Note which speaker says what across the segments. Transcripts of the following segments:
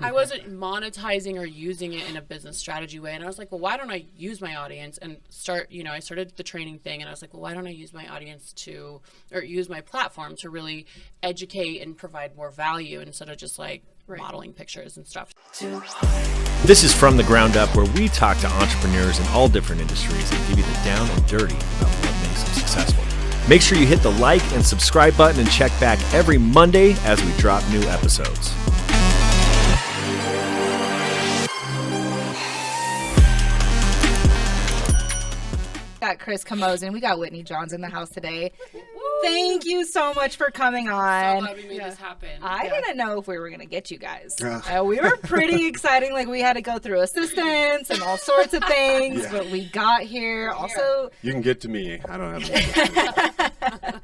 Speaker 1: I wasn't monetizing or using it in a business strategy way. And I was like, well, why don't I use my audience and start, I started the training thing, and I was like, well, why don't I use my audience or use my platform to really educate and provide more value instead of just like modeling pictures and stuff.
Speaker 2: This is From the Ground Up, where we talk to entrepreneurs in all different industries and give you the down and dirty about what makes them successful. Make sure you hit the like and subscribe button and check back every Monday as we drop new episodes.
Speaker 3: Got Chris Camozzi and we got Whitney Johns in the house today. Thank you so much for coming on.
Speaker 1: So glad we made this happen.
Speaker 3: I didn't know if we were going to get you guys. We were pretty exciting. Like, we had to go through assistants and all sorts of things, but we got here. Also,
Speaker 4: you can get to me. I don't have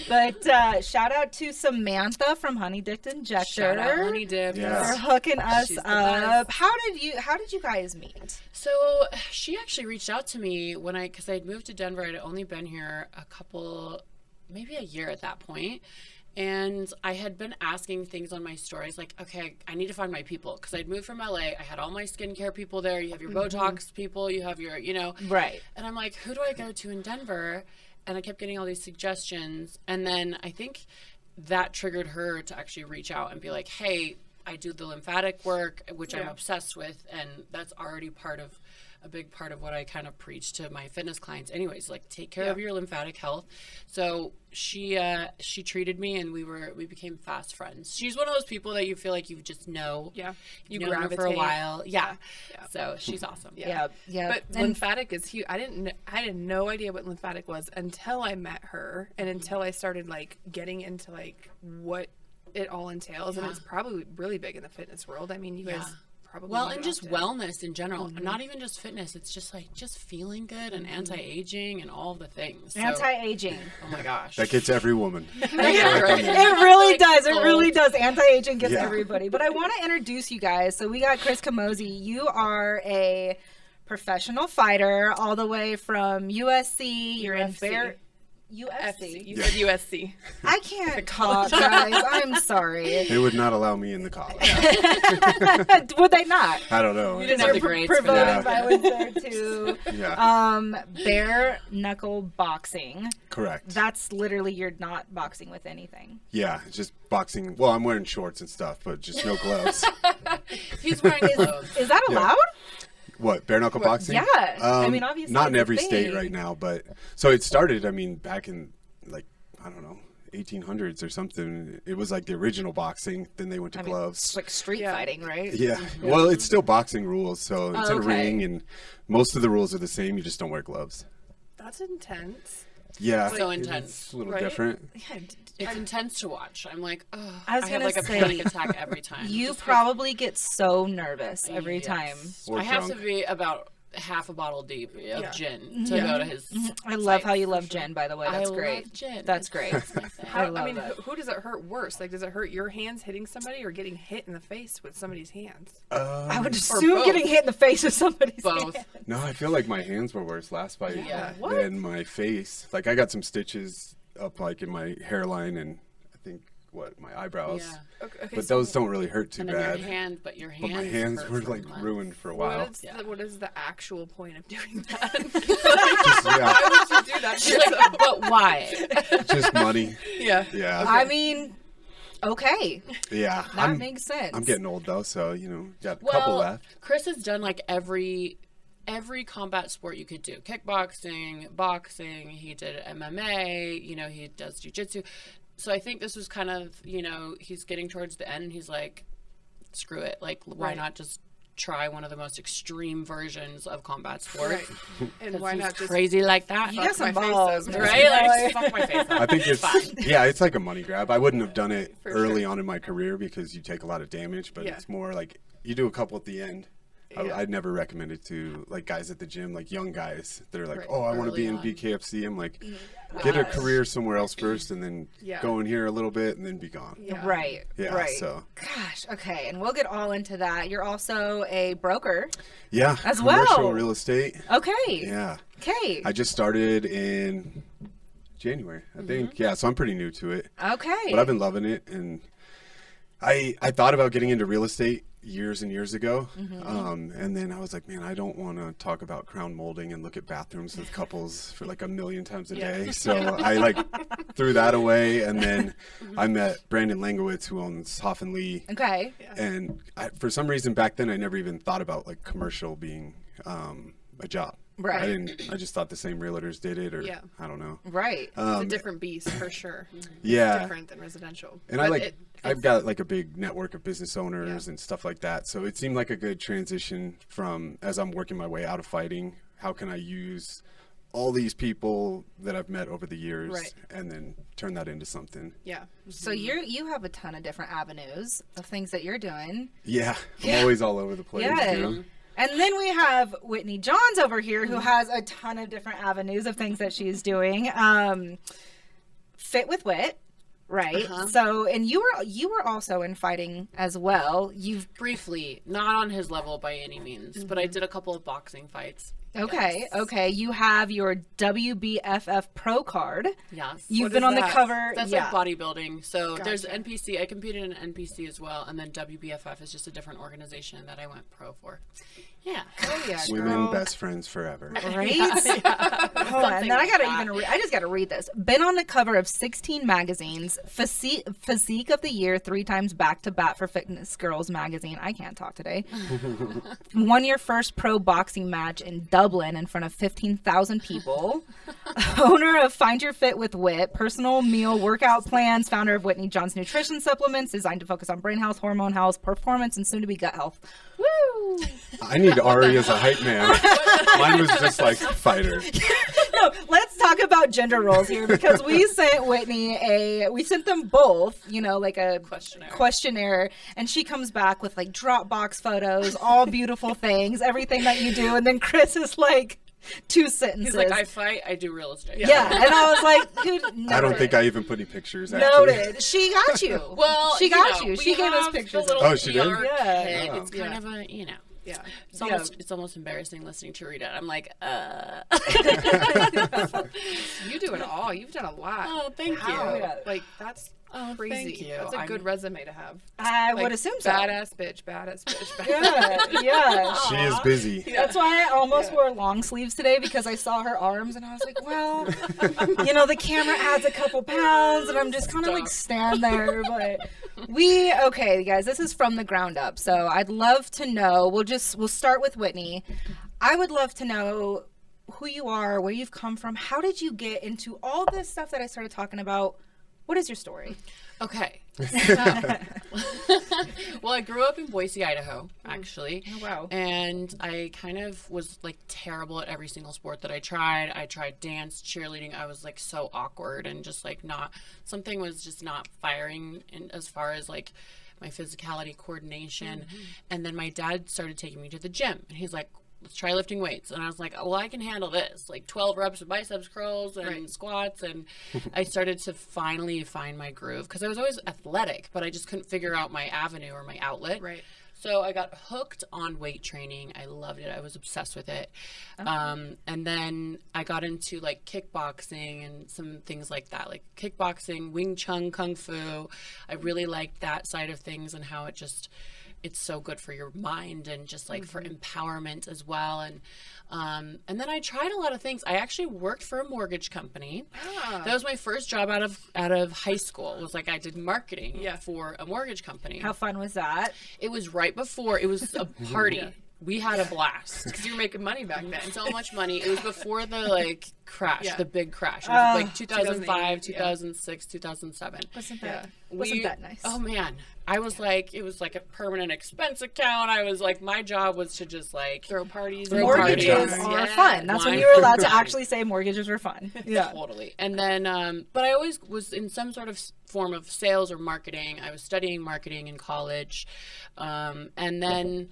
Speaker 3: But shout out to Samantha from Honey Dipped Injector.
Speaker 1: Shout out Honey Dip
Speaker 3: for hooking us up. How did you guys meet?
Speaker 1: So she actually reached out to me because I had moved to Denver. I'd only been here maybe a year at that point. And I had been asking things on my stories like, okay, I need to find my people. Because I'd moved from LA. I had all my skincare people there. You have your Botox people. You have your,
Speaker 3: Right.
Speaker 1: And I'm like, who do I go to in Denver? And I kept getting all these suggestions. And then I think that triggered her to actually reach out and be like, hey, I do the lymphatic work, which I'm obsessed with. And that's already a big part of what I kind of preach to my fitness clients anyways, like take care of your lymphatic health. So she treated me and we became fast friends. She's one of those people that you feel like you just know. Yeah. You know her for a while. Yeah. So she's awesome.
Speaker 5: Yeah. But lymphatic is huge. I had no idea what lymphatic was until I met her and until I started like getting into like what it all entails. And it's probably really big in the fitness world. I mean, you guys probably
Speaker 1: and just wellness in general, not even just fitness. It's just like feeling good and anti-aging and all the things.
Speaker 3: Anti-aging.
Speaker 1: Oh my gosh,
Speaker 4: that gets every woman.
Speaker 3: It really does. It really does. Anti-aging gets everybody. But I want to introduce you guys. So we got Chris Camozzi. You are a professional fighter all the way from USC. You're in UFC.
Speaker 5: You said USC.
Speaker 3: I can't talk, guys. I'm sorry.
Speaker 4: They would not allow me in the college.
Speaker 3: Would they not?
Speaker 4: I don't know.
Speaker 1: You didn't have the grades for
Speaker 3: promoting
Speaker 1: that.
Speaker 3: violence there too. Bare knuckle boxing.
Speaker 4: Correct.
Speaker 3: That's literally, you're not boxing with anything.
Speaker 4: Yeah, it's just boxing. Well, I'm wearing shorts and stuff, but just no gloves.
Speaker 1: He's wearing gloves.
Speaker 3: Is that allowed?
Speaker 4: What, bare knuckle boxing?
Speaker 3: Yeah. I mean, obviously.
Speaker 4: Not in every state right now, but so it started, back in like, I don't know, 1800s or something. It was like the original boxing. Then they went to gloves.
Speaker 3: It's like street fighting, right?
Speaker 4: Yeah. Well, it's still boxing rules. So it's in a ring and most of the rules are the same. You just don't wear gloves.
Speaker 5: That's intense.
Speaker 4: Yeah.
Speaker 1: So intense.
Speaker 4: It's a little different.
Speaker 5: Yeah.
Speaker 1: It's intense to watch. I'm like, oh,
Speaker 3: I have like
Speaker 1: a panic attack every time.
Speaker 3: You probably get so nervous every time.
Speaker 1: I have to be about half a bottle deep of gin to go to his.
Speaker 3: I love how you love gin, by the way. That's great.
Speaker 1: Love gin.
Speaker 3: That's great.
Speaker 5: Who does it hurt worse? Like, does it hurt your hands hitting somebody or getting hit in the face with somebody's hands?
Speaker 3: I would assume getting hit in the face with somebody's
Speaker 1: both.
Speaker 3: hands.
Speaker 4: No, I feel like my hands were worse last fight than my face. Like, I got some stitches up like in my hairline and I think my eyebrows. Yeah. Okay, but those don't really hurt too bad.
Speaker 1: But your hands.
Speaker 4: But my hands were like ruined for a while.
Speaker 5: What is the actual point of doing that?
Speaker 4: Why
Speaker 5: would you do that?
Speaker 1: But why?
Speaker 4: Just money.
Speaker 5: Yeah.
Speaker 4: Yeah.
Speaker 3: I mean, okay.
Speaker 4: Yeah.
Speaker 3: That makes sense.
Speaker 4: I'm getting old though, so got a couple left.
Speaker 1: Chris has done like every combat sport you could do. Kickboxing, boxing, he did MMA, he does jiu-jitsu. So I think this was kind of, he's getting towards the end and he's like, screw it. Like, why not just try one of the most extreme versions of combat sport?
Speaker 5: Right. And why not just
Speaker 1: crazy like that?
Speaker 3: You got some balls,
Speaker 1: right? Like, fuck my face.
Speaker 4: I think it's like a money grab. I wouldn't have done it early on in my career because you take a lot of damage, but it's more like you do a couple at the end. I'd never recommend it to like guys at the gym, like young guys. They're like, oh, I want to be in BKFC. I'm like, get a career somewhere else first and then go in here a little bit and then be gone.
Speaker 3: Yeah. Right.
Speaker 4: Yeah.
Speaker 3: Right.
Speaker 4: So.
Speaker 3: Gosh. Okay. And we'll get all into that. You're also a broker.
Speaker 4: Yeah.
Speaker 3: As well.
Speaker 4: Commercial real estate.
Speaker 3: Okay.
Speaker 4: Yeah.
Speaker 3: Okay.
Speaker 4: I just started in January, I think. Yeah. So I'm pretty new to it.
Speaker 3: Okay.
Speaker 4: But I've been loving it and I thought about getting into real estate years and years ago. And then I was like, man, I don't want to talk about crown molding and look at bathrooms with couples for like 1,000,000 times a day. So I like threw that away. And then I met Brandon Langowitz, who owns Hoff and Lee.
Speaker 3: Okay.
Speaker 4: And for some reason back then, I never even thought about like commercial being a job.
Speaker 3: Right.
Speaker 4: I just thought the same realtors did it, or I don't know.
Speaker 3: Right.
Speaker 5: It's a different beast for sure.
Speaker 4: Yeah.
Speaker 5: It's different than residential.
Speaker 4: And I've got like a big network of business owners and stuff like that. So it seemed like a good transition from, as I'm working my way out of fighting, how can I use all these people that I've met over the years and then turn that into something.
Speaker 5: Yeah.
Speaker 3: So you have a ton of different avenues of things that you're doing.
Speaker 4: Yeah. I'm always all over the place.
Speaker 3: Yeah.
Speaker 4: You know?
Speaker 3: And then we have Whitney Johns over here, who has a ton of different avenues of things that she's doing. Fit with Whit, right? So, and you were also in fighting as well. You've
Speaker 1: briefly, not on his level by any means, but I did a couple of boxing fights.
Speaker 3: Okay. You have your WBFF pro card.
Speaker 1: Yes.
Speaker 3: You've been on the cover.
Speaker 1: That's like bodybuilding. So there's NPC. I competed in NPC as well, and then WBFF is just a different organization that I went pro for. Yeah.
Speaker 3: Oh yeah.
Speaker 4: Women best friends forever.
Speaker 3: Right? Oh, and then I just gotta read this. Been on the cover of 16 magazines, Physique of the Year 3 times back to back for Fitness Gurls Magazine. I can't talk today. Won your first pro boxing match in Dublin in front of 15,000 people. Owner of Find Your Fit with Whit, personal meal workout plans, founder of Whitney Johns Nutrition supplements designed to focus on brain health, hormone health, performance, and soon to be gut health. Woo!
Speaker 4: I need Ari as a hype man. Mine was just like fighter.
Speaker 3: No, let's talk about gender roles here, because we sent Whitney we sent them both, like a questionnaire, and she comes back with like Dropbox photos, all beautiful things, everything that you do, and then Chris is like 2 sentences.
Speaker 1: He's like, I fight, I do real estate.
Speaker 3: Yeah, and I was like, dude, noted.
Speaker 4: I don't think I even put any pictures.
Speaker 3: Noted. She got you.
Speaker 1: Well,
Speaker 3: she got you. She gave us pictures.
Speaker 4: Oh, she did?
Speaker 1: Yeah. It's kind of a,
Speaker 5: Yeah.
Speaker 1: It's almost embarrassing listening to read it. I'm like,
Speaker 5: You do it all. You've done a lot.
Speaker 1: Oh, thank you.
Speaker 3: Yeah.
Speaker 5: Like, that's crazy.
Speaker 1: Thank you.
Speaker 5: That's a good resume to have.
Speaker 3: I would assume so.
Speaker 5: Badass bitch.
Speaker 3: Yeah.
Speaker 4: She is busy.
Speaker 3: That's why I almost wore long sleeves today, because I saw her arms and I was like, well, the camera adds a couple pounds and I'm just kind of like stand there. But okay, guys, this is from the ground up. So I'd love to know, we'll start with Whitney. I would love to know who you are, where you've come from. How did you get into all this stuff that I started talking about? What is your story?
Speaker 1: Okay. Well, I grew up in Boise, Idaho, actually.
Speaker 3: Oh, wow.
Speaker 1: And I kind of was like terrible at every single sport that I tried. I tried dance, cheerleading. I was like so awkward and just like something was just not firing as far as like my physicality, coordination. And then my dad started taking me to the gym, and he's like, let's try lifting weights. And I was like, well, I can handle this. Like 12 reps of biceps curls and squats. And I started to finally find my groove, because I was always athletic, but I just couldn't figure out my avenue or my outlet.
Speaker 5: Right.
Speaker 1: So I got hooked on weight training. I loved it. I was obsessed with it. And then I got into like kickboxing and some things like that, like kickboxing, Wing Chun, Kung Fu. I really liked that side of things and how it's so good for your mind and just like for empowerment as well. And then I tried a lot of things. I actually worked for a mortgage company. That was my first job out of high school. It was like I did marketing for a mortgage company.
Speaker 3: How fun was that?
Speaker 1: It was right before, it was a party. We had a blast.
Speaker 5: Because you were making money back then.
Speaker 1: So much money. It was before the crash, the big crash. It was like 2005, 2006, 2007.
Speaker 3: Wasn't that nice?
Speaker 1: Oh man. I was like, it was like a permanent expense account. I was like, my job was to just like
Speaker 5: throw parties.
Speaker 3: Mortgages are fun. That's when you were allowed to actually say mortgages were fun. Yeah.
Speaker 1: Totally. And then, but I always was in some sort of form of sales or marketing. I was studying marketing in college. And then,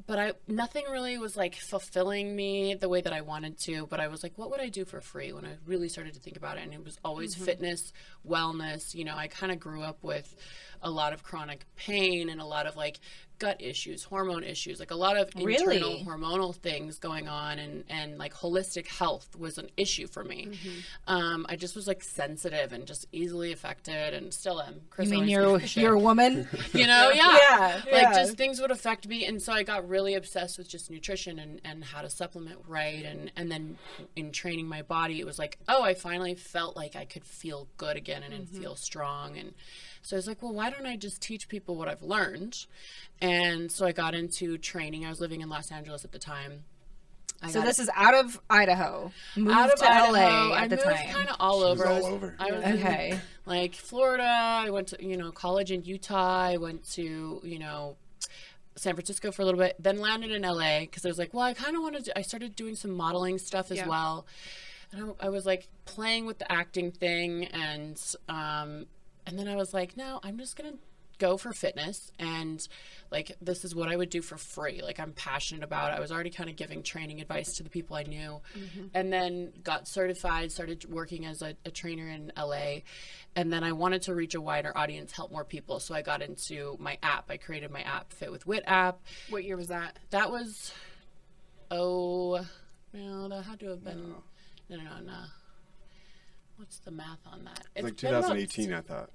Speaker 1: but nothing really was like fulfilling me the way that I wanted to. But I was like, what would I do for free when I really started to think about it? And it was always fitness, wellness. I kind of grew up with a lot of chronic pain and a lot of like gut issues, hormone issues, like a lot of internal hormonal things going on, and like holistic health was an issue for me. I just was like sensitive and just easily affected, and still am. Chris,
Speaker 3: you mean you're a woman?
Speaker 1: You know,
Speaker 3: yeah.
Speaker 1: Like just things would affect me, and so I got really obsessed with just nutrition and how to supplement right, and then in training my body, it was like, oh, I finally felt like I could feel good again and feel strong. And so I was like, well, why don't I just teach people what I've learned? And so I got into training. I was living in Los Angeles at the time.
Speaker 3: So this is out of Idaho. Moved
Speaker 1: out of
Speaker 3: to
Speaker 1: Idaho.
Speaker 3: LA at
Speaker 1: I
Speaker 3: the
Speaker 1: moved
Speaker 3: time.
Speaker 1: kind of all over.
Speaker 4: All over.
Speaker 1: I was in, like Florida. I went to college in Utah. I went to San Francisco for a little bit. Then landed in LA because I was like, well, I kind of wanted to. I started doing some modeling stuff as well, and I was like playing with the acting thing, and then I was like, no, I'm just gonna go for fitness, and like this is what I would do for free. Like I'm passionate about it. I was already kind of giving training advice to the people I knew, and then got certified, started working as a trainer in LA, and then I wanted to reach a wider audience, help more people. So I got into my app. I created my app, Fit with Whit app.
Speaker 5: What year was that?
Speaker 1: That was, that had to have been, no. What's the math on that?
Speaker 4: It's like 2018, I thought.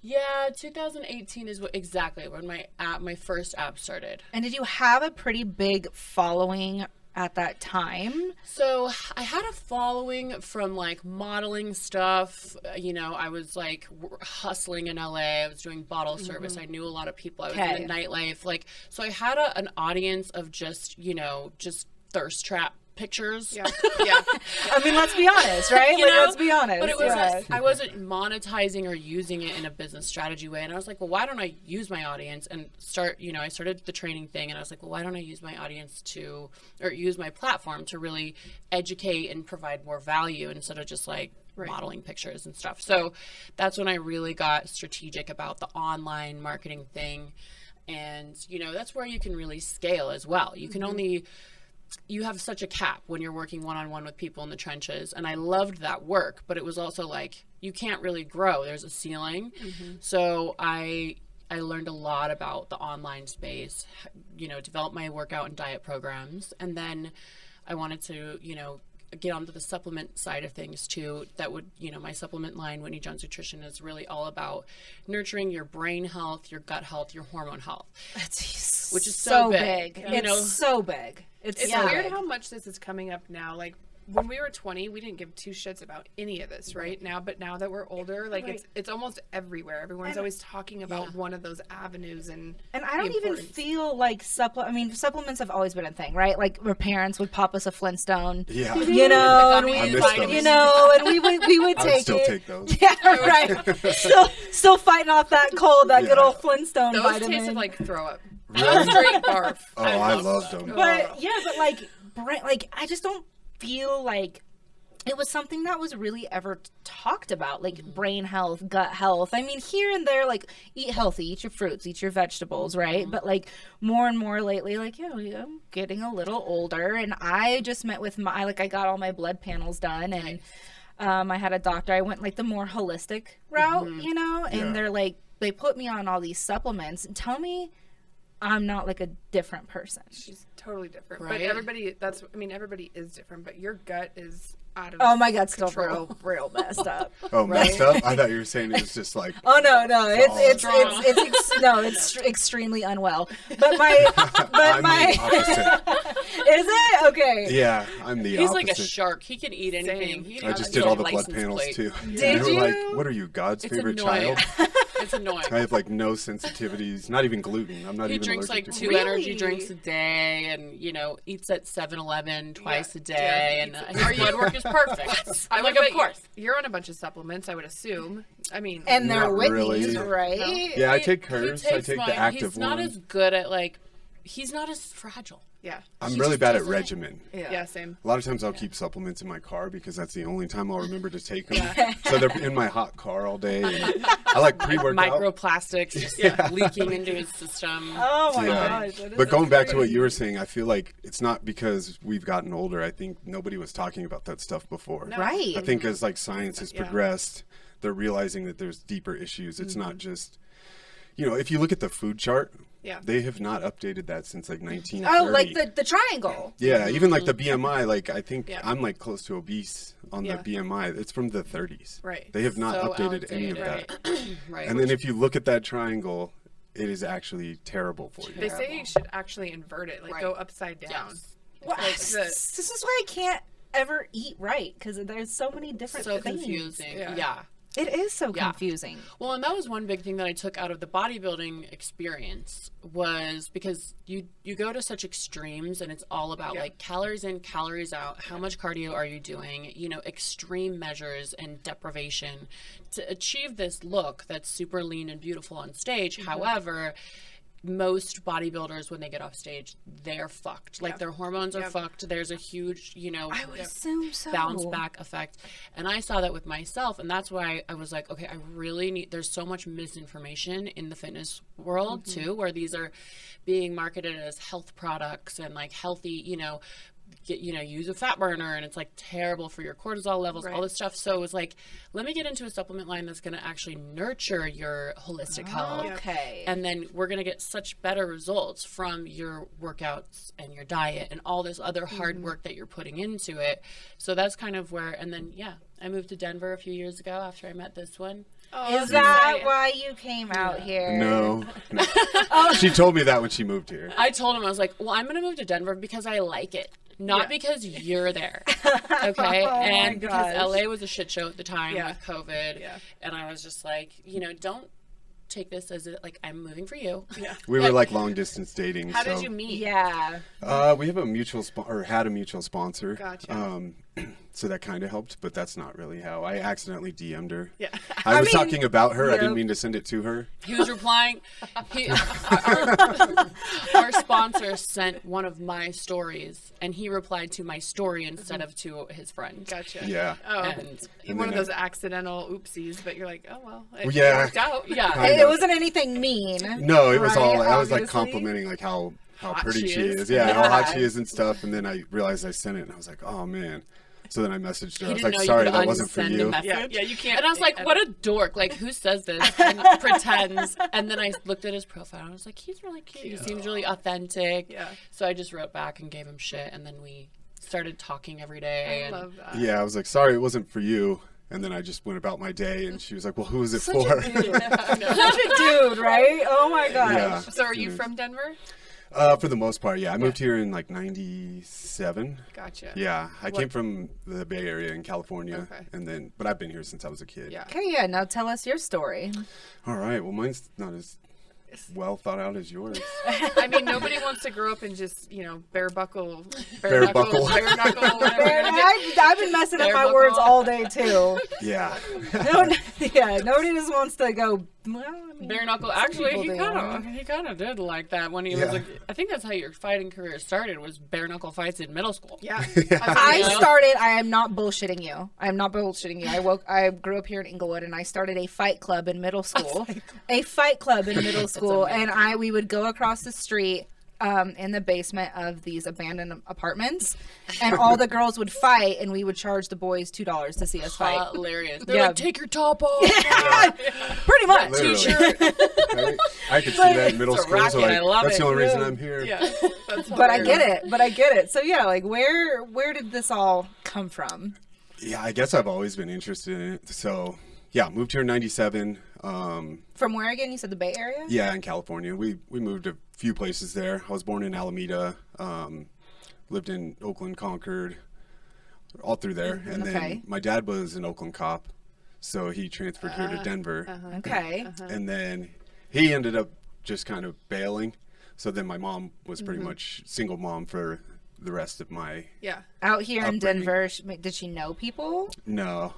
Speaker 1: Yeah, 2018 is exactly when my first app started.
Speaker 3: And did you have a pretty big following at that time?
Speaker 1: So I had a following from like modeling stuff. I was like hustling in LA. I was doing bottle service. I knew a lot of people. I was in the nightlife. Like, so I had an audience of just thirst trap pictures.
Speaker 5: Yeah.
Speaker 3: I mean, let's be honest, right? Let's be honest.
Speaker 1: But it was I wasn't monetizing or using it in a business strategy way. And I was like, well, why don't I use my audience and start, I started the training thing, and I was like, well, why don't I use my audience use my platform to really educate and provide more value instead of just like modeling pictures and stuff. So that's when I really got strategic about the online marketing thing. And, that's where you can really scale as well. You can only... You have such a cap when you're working one-on-one with people in the trenches, and I loved that work, but it was also like you can't really grow. There's a ceiling. So I learned a lot about the online space, develop my workout and diet programs, and then I wanted to, get onto the supplement side of things too. That would, my supplement line, Whitney Johns Nutrition, is really all about nurturing your brain health, your gut health, your hormone health, which is so big.
Speaker 3: It's so big.
Speaker 5: It's weird how much this is coming up now. Like when we were 20, we didn't give two shits about any of this, right? But now that we're older, like it's almost everywhere. Everyone's always talking about one of those avenues, and
Speaker 3: I don't even feel like supplements have always been a thing, right? Like our parents would pop us a Flintstone, and we would take
Speaker 4: still take those.
Speaker 3: Yeah, right. still fighting off that cold, that good old Flintstone
Speaker 5: those
Speaker 3: vitamin.
Speaker 5: Tasted like throw up.
Speaker 4: Really?
Speaker 5: Straight barf.
Speaker 4: Oh, I loved them.
Speaker 3: But I just don't feel like it was something that was really ever talked about, like brain health, gut health. I mean, here and there, like eat healthy, eat your fruits, eat your vegetables, right? But like more and more lately, like, I'm getting a little older, and I just met with I got all my blood panels done, and I had a doctor. I went like the more holistic route, and they're like, they put me on all these supplements and tell me I'm not like a different person.
Speaker 5: She's totally different.
Speaker 1: Right?
Speaker 5: But everybody is different, but your gut is out of
Speaker 3: my gut's still
Speaker 5: control.
Speaker 3: real messed up.
Speaker 4: Oh, messed up? I thought you were saying it was just like...
Speaker 3: Oh, no, it's extremely unwell. But my
Speaker 4: the opposite.
Speaker 3: Is it? Okay.
Speaker 4: Yeah, I'm the
Speaker 1: He's
Speaker 4: opposite.
Speaker 1: like a shark. He can eat anything.
Speaker 4: I just did all the blood panels too.
Speaker 3: Did
Speaker 4: they were
Speaker 3: you?
Speaker 4: like, what are you, God's favorite
Speaker 1: annoying.
Speaker 4: child?
Speaker 1: It's annoying.
Speaker 4: I have like no sensitivities, not even gluten. I'm not
Speaker 1: He
Speaker 4: even
Speaker 1: drinks
Speaker 4: allergic
Speaker 1: like
Speaker 4: to
Speaker 1: 2 energy drinks a day, and eats at 7-Eleven twice a day, and his blood work is perfect. I'm like, of course.
Speaker 5: You're on a bunch of supplements, I would assume. I mean,
Speaker 3: and they're
Speaker 4: not
Speaker 3: Whitney's,
Speaker 4: really.
Speaker 3: right?
Speaker 5: No.
Speaker 4: Yeah, I take hers. I take the active
Speaker 1: He's not
Speaker 4: one.
Speaker 1: as good at he's not as fragile.
Speaker 5: Yeah.
Speaker 4: I'm really bad at regimen.
Speaker 5: Yeah, same.
Speaker 4: A lot of times I'll keep supplements in my car because that's the only time I'll remember to take them. So they're in my hot car all day. And I like pre-workout.
Speaker 1: Microplastics just leaking into his system.
Speaker 3: Oh my gosh.
Speaker 4: But going back to what you were saying, I feel like it's not because we've gotten older. I think nobody was talking about that stuff before.
Speaker 5: No.
Speaker 3: Right.
Speaker 4: I think as like science has progressed, they're realizing that there's deeper issues. It's not just, you know, if you look at the food chart,
Speaker 5: Yeah.
Speaker 4: they have not updated that since like 1930.
Speaker 3: Oh, like the triangle.
Speaker 4: Yeah, even like the BMI, like I think
Speaker 5: Yeah.
Speaker 4: I'm like close to obese on
Speaker 5: Yeah.
Speaker 4: the BMI. It's from the 30s.
Speaker 5: Right.
Speaker 4: They have not
Speaker 1: So
Speaker 4: updated any of
Speaker 1: outdated.
Speaker 4: that.
Speaker 1: Right.
Speaker 4: And then if you look at that triangle, it is actually terrible for you.
Speaker 5: They say you should actually invert it, like
Speaker 1: Right.
Speaker 5: go upside down.
Speaker 1: Yes.
Speaker 3: Well,
Speaker 5: Like
Speaker 3: this
Speaker 5: the-
Speaker 3: is why I can't ever eat right because there's so many different
Speaker 1: So
Speaker 3: things.
Speaker 1: confusing.
Speaker 5: Yeah.
Speaker 1: Yeah.
Speaker 3: It is so
Speaker 1: Yeah.
Speaker 3: confusing.
Speaker 1: Well, and that was one big thing that I took out of the bodybuilding experience was because you go to such extremes and it's all about
Speaker 5: Yeah.
Speaker 1: like calories in, calories out, how much cardio are you doing, you know, extreme measures and deprivation to achieve this look that's super lean and beautiful on stage. However, most bodybuilders when they get off stage, they're fucked. Like
Speaker 5: Yeah.
Speaker 1: their hormones are
Speaker 5: Yep.
Speaker 1: fucked. There's a huge, you know,
Speaker 3: I would assume so.
Speaker 1: bounce back effect. And I saw that with myself. And that's why I was like, okay, I really need, there's so much misinformation in the fitness world too, where these are being marketed as health products and like healthy, you know, use a fat burner and it's like terrible for your cortisol levels, all
Speaker 5: Right.
Speaker 1: this stuff. So it was like, let me get into a supplement line that's going to actually nurture your holistic health.
Speaker 3: Okay.
Speaker 1: And then we're going to get such better results from your workouts and your diet and all this other hard work that you're putting into it. So that's kind of where, and then, yeah, I moved to Denver a few years ago after I met this one.
Speaker 5: Oh,
Speaker 3: Is that why you came out here?
Speaker 4: No. She told me that when she moved here.
Speaker 1: I told him, I was like, well, I'm going to move to Denver because I like it. Not
Speaker 5: Yeah.
Speaker 1: because you're there. Okay. And because
Speaker 3: gosh.
Speaker 1: LA was a shit show at the time
Speaker 5: Yeah.
Speaker 1: with COVID.
Speaker 5: Yeah.
Speaker 1: And I was just like, you know, don't take this as like I'm moving for you.
Speaker 5: Yeah.
Speaker 4: We were like long distance dating.
Speaker 5: How
Speaker 4: so.
Speaker 5: did you meet?
Speaker 3: Yeah.
Speaker 4: We have a mutual had a mutual sponsor.
Speaker 5: Gotcha.
Speaker 4: So that kind of helped, but that's not really how. I accidentally DM'd her.
Speaker 5: Yeah.
Speaker 4: I was
Speaker 3: mean,
Speaker 4: talking about her. I
Speaker 3: yep.
Speaker 4: didn't mean to send it to her.
Speaker 1: He was replying. Our sponsor sent one of my stories, and he replied to my story instead of to his friend.
Speaker 5: Gotcha.
Speaker 4: Yeah.
Speaker 5: Oh,
Speaker 1: And
Speaker 5: one of
Speaker 4: then
Speaker 5: those accidental oopsies, but you're like, oh well, it
Speaker 4: Yeah.
Speaker 5: worked out.
Speaker 1: Yeah.
Speaker 4: I
Speaker 3: It
Speaker 4: know.
Speaker 3: wasn't anything mean.
Speaker 4: No, it was
Speaker 3: Right,
Speaker 4: all. I was like
Speaker 3: obviously.
Speaker 4: complimenting like how
Speaker 5: Hot
Speaker 4: pretty
Speaker 5: she
Speaker 4: she
Speaker 5: is.
Speaker 4: is. Yeah, how hot
Speaker 3: Yeah.
Speaker 4: she is and stuff. And then I realized I sent it, and I was like, oh man. So then I messaged her.
Speaker 1: He
Speaker 4: I was
Speaker 1: didn't
Speaker 4: like,
Speaker 1: know you
Speaker 4: sorry,
Speaker 1: could
Speaker 4: that wasn't for
Speaker 1: unsend a
Speaker 4: you.
Speaker 1: message.
Speaker 5: Yeah, you can't.
Speaker 1: And I was like, what a dork. Like, who says this and pretends? And then I looked at his profile and I was like, he's really cute. He seems really authentic.
Speaker 5: Yeah.
Speaker 1: So I just wrote back and gave him shit. And then we started talking every day.
Speaker 5: I
Speaker 1: and
Speaker 5: love that.
Speaker 4: Yeah, I was like, sorry, it wasn't for you. And then I just went about my day, and she was like, well, who is it
Speaker 3: Such
Speaker 4: for?
Speaker 3: a dude. Such a dude, right? Oh my gosh.
Speaker 4: Yeah.
Speaker 5: So are you from Denver?
Speaker 4: For the most part, yeah. I moved here in like 97.
Speaker 5: Gotcha.
Speaker 4: Yeah, I came from the Bay Area in California,
Speaker 5: Okay.
Speaker 4: and then, but I've been here since I was a kid.
Speaker 5: Yeah.
Speaker 3: Okay, yeah. Now tell us your story.
Speaker 4: All right. Well, mine's not as well thought out as yours.
Speaker 5: I mean, nobody wants to grow up and just, bare buckle,
Speaker 4: Bare buckle.
Speaker 5: bare knuckle, whatever.
Speaker 3: I've been messing up
Speaker 1: Bare
Speaker 3: my
Speaker 1: buckle.
Speaker 3: words all day too.
Speaker 4: Yeah.
Speaker 3: Yeah, nobody just wants to go. Well, I mean,
Speaker 1: Bare knuckle. Actually,
Speaker 3: people
Speaker 1: he
Speaker 3: do.
Speaker 1: kind of did like that when he was
Speaker 4: Yeah.
Speaker 1: like. I think that's how your fighting career started. Was bare knuckle fights in middle school.
Speaker 5: Yeah.
Speaker 3: I
Speaker 1: Yeah.
Speaker 3: started. I am not bullshitting you. I am not bullshitting you. I grew up here in Inglewood, and I started a fight club in middle school. A fight club in middle school, and we would go across the street. In the basement of these abandoned apartments, and all the girls would fight, and we would charge the boys $2 to see us fight.
Speaker 1: Hilarious. They're
Speaker 3: Yeah.
Speaker 1: like, take your top off.
Speaker 3: Pretty much.
Speaker 4: Literally.
Speaker 1: T-shirt.
Speaker 4: Right? I could see that in middle
Speaker 1: It's a
Speaker 4: school. So
Speaker 1: racket, I
Speaker 4: like,
Speaker 1: love
Speaker 4: that's
Speaker 1: it.
Speaker 4: the only reason I'm here.
Speaker 5: Yeah. That's
Speaker 3: But I
Speaker 5: hilarious.
Speaker 3: get it. So yeah, like where did this all come from?
Speaker 4: Yeah, I guess I've always been interested in it. So, yeah, moved here in 97.
Speaker 3: From where again? You said the Bay Area?
Speaker 4: Yeah, in California. We moved a few places there. I was born in Alameda, lived in Oakland, Concord, all through there. And
Speaker 3: Okay.
Speaker 4: then my dad was an Oakland cop, so he transferred here to Denver.
Speaker 3: Okay.
Speaker 4: And then he ended up just kind of bailing. So then my mom was pretty much single mom for the rest of my
Speaker 5: Yeah.
Speaker 3: Out here in
Speaker 4: Upbringing.
Speaker 3: Denver, did she know people?
Speaker 4: no.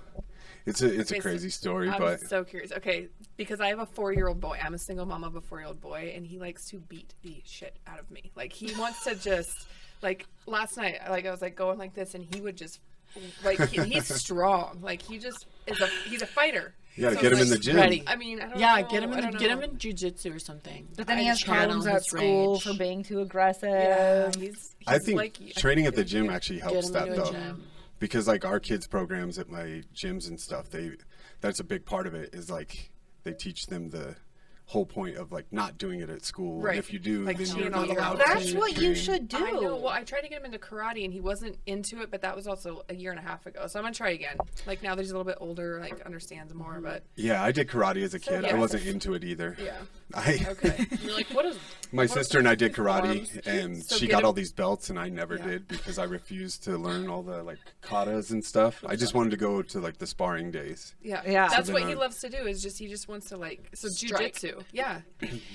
Speaker 4: It's a
Speaker 5: Okay,
Speaker 4: crazy
Speaker 5: so
Speaker 4: story,
Speaker 5: I'm
Speaker 4: but
Speaker 5: so curious. Okay, because I have a 4-year-old boy. I'm a single mom of a 4-year-old boy, and he likes to beat the shit out of me. Like, he wants to just, like, last night, like, I was, like, going like this, and he would just, like, he's strong. Like, he's a fighter.
Speaker 4: you got to
Speaker 5: So
Speaker 4: get him
Speaker 5: it's
Speaker 4: in the
Speaker 5: like,
Speaker 4: gym.
Speaker 1: ready.
Speaker 5: I mean, I don't
Speaker 1: Yeah,
Speaker 5: know.
Speaker 1: get him
Speaker 5: I don't
Speaker 1: get him
Speaker 5: know.
Speaker 1: in jujitsu or something.
Speaker 3: But then he has
Speaker 1: Channel
Speaker 3: problems at
Speaker 1: his
Speaker 3: school
Speaker 1: rage.
Speaker 3: for being too aggressive.
Speaker 5: Yeah, he's
Speaker 4: I think
Speaker 5: like,
Speaker 4: training at the gym actually helps
Speaker 1: him
Speaker 4: that
Speaker 1: into a
Speaker 4: though,
Speaker 1: gym.
Speaker 4: because like our kids programs at my gyms and stuff, that's a big part of it. Is like they teach them the whole point of like not doing it at school.
Speaker 5: Right.
Speaker 4: And if you do,
Speaker 5: Like,
Speaker 4: then
Speaker 5: cheating
Speaker 4: you're
Speaker 5: on
Speaker 4: not
Speaker 5: your
Speaker 4: allowed
Speaker 3: That's
Speaker 4: to
Speaker 3: what you
Speaker 4: train.
Speaker 3: should do.
Speaker 5: I know. Well, I tried to get him into karate, and he wasn't into it, but that was also a year and a half ago. So I'm gonna try again. Like now that he's a little bit older, like understands more. But
Speaker 4: Yeah, I did karate as a kid.
Speaker 5: yeah.
Speaker 4: I wasn't into it either.
Speaker 5: yeah,
Speaker 4: I
Speaker 5: okay.
Speaker 1: You're like, what is?
Speaker 4: My sister and I did karate,
Speaker 1: forms?
Speaker 4: and
Speaker 5: So
Speaker 4: she
Speaker 5: get
Speaker 4: got
Speaker 5: a-
Speaker 4: all these belts, and I never
Speaker 5: Yeah.
Speaker 4: did because I refused to learn all the like katas and stuff. I just wanted to go to like the sparring days.
Speaker 5: Yeah,
Speaker 3: Yeah.
Speaker 5: That's
Speaker 4: So
Speaker 5: what
Speaker 4: then
Speaker 5: he
Speaker 4: I-
Speaker 5: loves to do. Is just he just wants to like
Speaker 1: Strike.
Speaker 5: jujitsu. Yeah,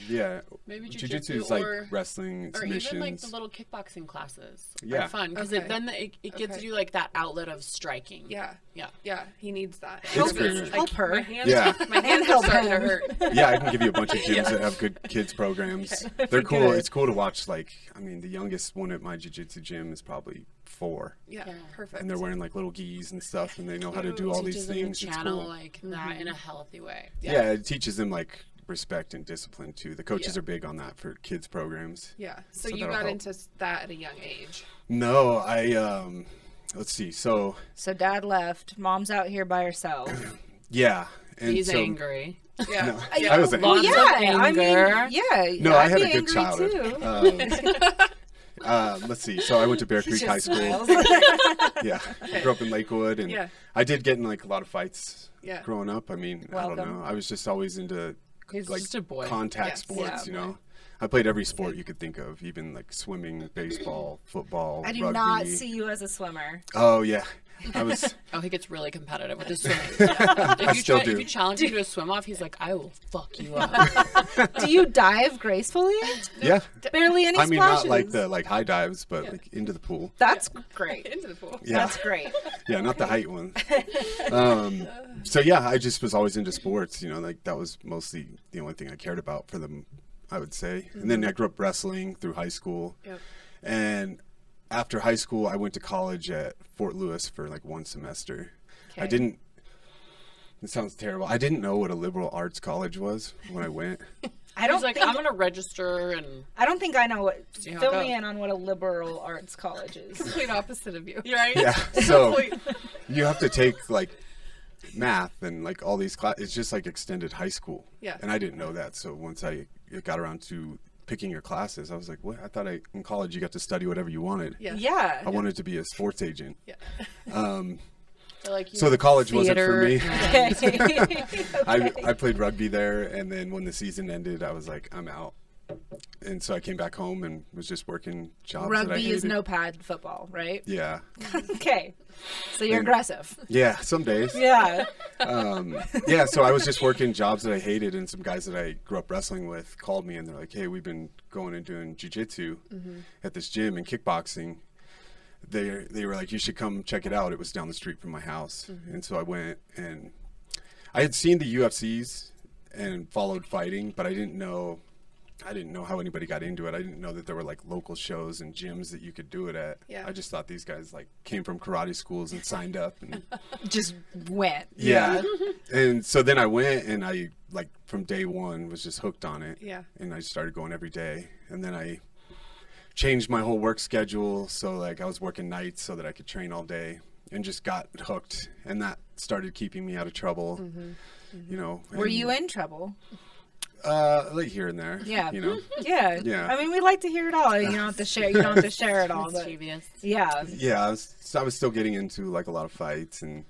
Speaker 4: Yeah,
Speaker 1: Maybe
Speaker 4: jiu-jitsu
Speaker 1: jujitsu
Speaker 4: is like
Speaker 1: or-
Speaker 4: wrestling
Speaker 1: Or
Speaker 4: submissions.
Speaker 1: even like the little kickboxing classes
Speaker 4: Yeah.
Speaker 1: are fun because
Speaker 5: Okay.
Speaker 1: then it gives
Speaker 5: Okay.
Speaker 1: you like that outlet of striking.
Speaker 5: yeah,
Speaker 1: Yeah.
Speaker 5: yeah. He needs that.
Speaker 4: It's great.
Speaker 3: Help her.
Speaker 5: My hands,
Speaker 4: Yeah.
Speaker 5: my hands are
Speaker 3: help
Speaker 5: starting to
Speaker 3: him.
Speaker 5: hurt.
Speaker 4: Yeah, I can give you a bunch of gyms that have good kids programs. They're cool.
Speaker 3: Good.
Speaker 4: It's cool to watch. Like, I mean, the youngest one at my jiu-jitsu gym is probably 4,
Speaker 5: Yeah,
Speaker 1: Yeah.
Speaker 5: perfect.
Speaker 4: and they're wearing like little gis and stuff, and they know how to do all these
Speaker 1: Teaches them to
Speaker 4: things. It's
Speaker 1: channel
Speaker 4: cool.
Speaker 1: like that in a healthy way.
Speaker 4: Yeah, it teaches them like respect and discipline too. The coaches
Speaker 5: Yeah.
Speaker 4: are big on that for kids programs.
Speaker 5: Yeah. So,
Speaker 4: So
Speaker 5: you
Speaker 4: that'll
Speaker 5: got
Speaker 4: help.
Speaker 5: into that at a young age.
Speaker 4: No, I let's see. So
Speaker 3: So dad left. Mom's out here by herself.
Speaker 4: yeah, and
Speaker 1: He's
Speaker 4: so
Speaker 1: angry.
Speaker 5: Yeah.
Speaker 4: I wasn't.
Speaker 3: Well,
Speaker 1: Lots of
Speaker 3: yeah. I mean,
Speaker 1: anger.
Speaker 3: yeah.
Speaker 4: No, I
Speaker 3: I'd
Speaker 4: had
Speaker 3: be
Speaker 4: a good
Speaker 3: angry
Speaker 4: childhood.
Speaker 3: too.
Speaker 4: Let's see. So I went to Bear Creek High School.
Speaker 3: Smiles.
Speaker 4: Yeah, I grew up in Lakewood, and
Speaker 5: Yeah.
Speaker 4: I did get in like a lot of fights
Speaker 5: Yeah.
Speaker 4: growing up. I mean, I don't
Speaker 3: Welcome.
Speaker 4: know. I was just always into
Speaker 1: He's
Speaker 4: like
Speaker 1: just a boy.
Speaker 4: contact
Speaker 5: Yes.
Speaker 4: sports,
Speaker 3: Yeah,
Speaker 4: you know. I played every sport you could think of, even like swimming, baseball, football,
Speaker 3: I do
Speaker 4: rugby.
Speaker 3: not see you as a swimmer.
Speaker 4: Oh yeah, I was.
Speaker 1: Oh, he gets really competitive with his swimming.
Speaker 4: still do.
Speaker 1: If you challenge him to a swim off, he's like, I will fuck you up.
Speaker 3: Do you dive gracefully?
Speaker 4: Yeah,
Speaker 3: Barely any
Speaker 4: I mean
Speaker 3: splashes.
Speaker 4: not like the high dives, but like into the pool.
Speaker 3: That's great.
Speaker 5: Into the pool.
Speaker 4: Yeah,
Speaker 3: That's great.
Speaker 4: yeah, not the height one. So yeah, I just was always into sports. You know, like that was mostly the only thing I cared about for them, I would say. And then I grew up wrestling through high school.
Speaker 5: Yep.
Speaker 4: And after high school, I went to college at Fort Lewis for like 1 semester. I
Speaker 3: Okay.
Speaker 4: didn't. It sounds terrible. I didn't know what a liberal arts college was when I went.
Speaker 3: I don't
Speaker 1: He's like,
Speaker 3: think
Speaker 1: I'm gonna register and
Speaker 3: I don't think I know what.
Speaker 1: See how it
Speaker 3: Fill me
Speaker 1: goes.
Speaker 3: in on what a liberal arts college is.
Speaker 5: Complete opposite of you.
Speaker 1: you're right.
Speaker 4: Yeah. So you have to take like math and like all these classes. It's just like extended high school.
Speaker 5: Yeah.
Speaker 4: And I didn't know that. So once I got around to picking your classes, I was like, what? I thought in college you got to study whatever you wanted.
Speaker 5: Yeah.
Speaker 3: Yeah.
Speaker 4: I wanted to be a sports agent.
Speaker 5: Yeah.
Speaker 1: They're like,
Speaker 4: So the college wasn't for me.
Speaker 1: theater and-
Speaker 4: I played rugby there, and then when the season ended, I was like, I'm out. And so I came back home and was just working jobs that I
Speaker 3: Rugby
Speaker 4: hated.
Speaker 3: is no pad football, right?
Speaker 4: Yeah.
Speaker 3: Okay. So you're
Speaker 4: And-
Speaker 3: aggressive.
Speaker 4: Yeah, some days.
Speaker 3: Yeah.
Speaker 4: Yeah, so I was just working jobs that I hated, and some guys that I grew up wrestling with called me, and they're like, hey, we've been going and doing jiu-jitsu at this gym and kickboxing. They were like, you should come check it out. It was down the street from my house. And so I went, and I had seen the UFCs and followed fighting, but I didn't know how anybody got into it. I didn't know that there were like local shows and gyms that you could do it at.
Speaker 5: Yeah.
Speaker 4: I just thought these guys like came from karate schools and signed up, and
Speaker 3: Just went.
Speaker 4: yeah. And so then I went, and I like from day one was just hooked on it.
Speaker 5: Yeah.
Speaker 4: And I started going every day, and then I changed my whole work schedule, so like I was working nights so that I could train all day, and just got hooked, and that started keeping me out of trouble. You know.
Speaker 3: Were
Speaker 4: and,
Speaker 3: you in trouble?
Speaker 4: like here and there?
Speaker 3: Yeah.
Speaker 4: You know.
Speaker 3: Yeah.
Speaker 4: Yeah.
Speaker 3: I mean, we like to hear it all. You don't have to share. You don't have to share it all. But
Speaker 1: mischievous.
Speaker 3: yeah.
Speaker 4: Yeah, I was still getting into like a lot of fights and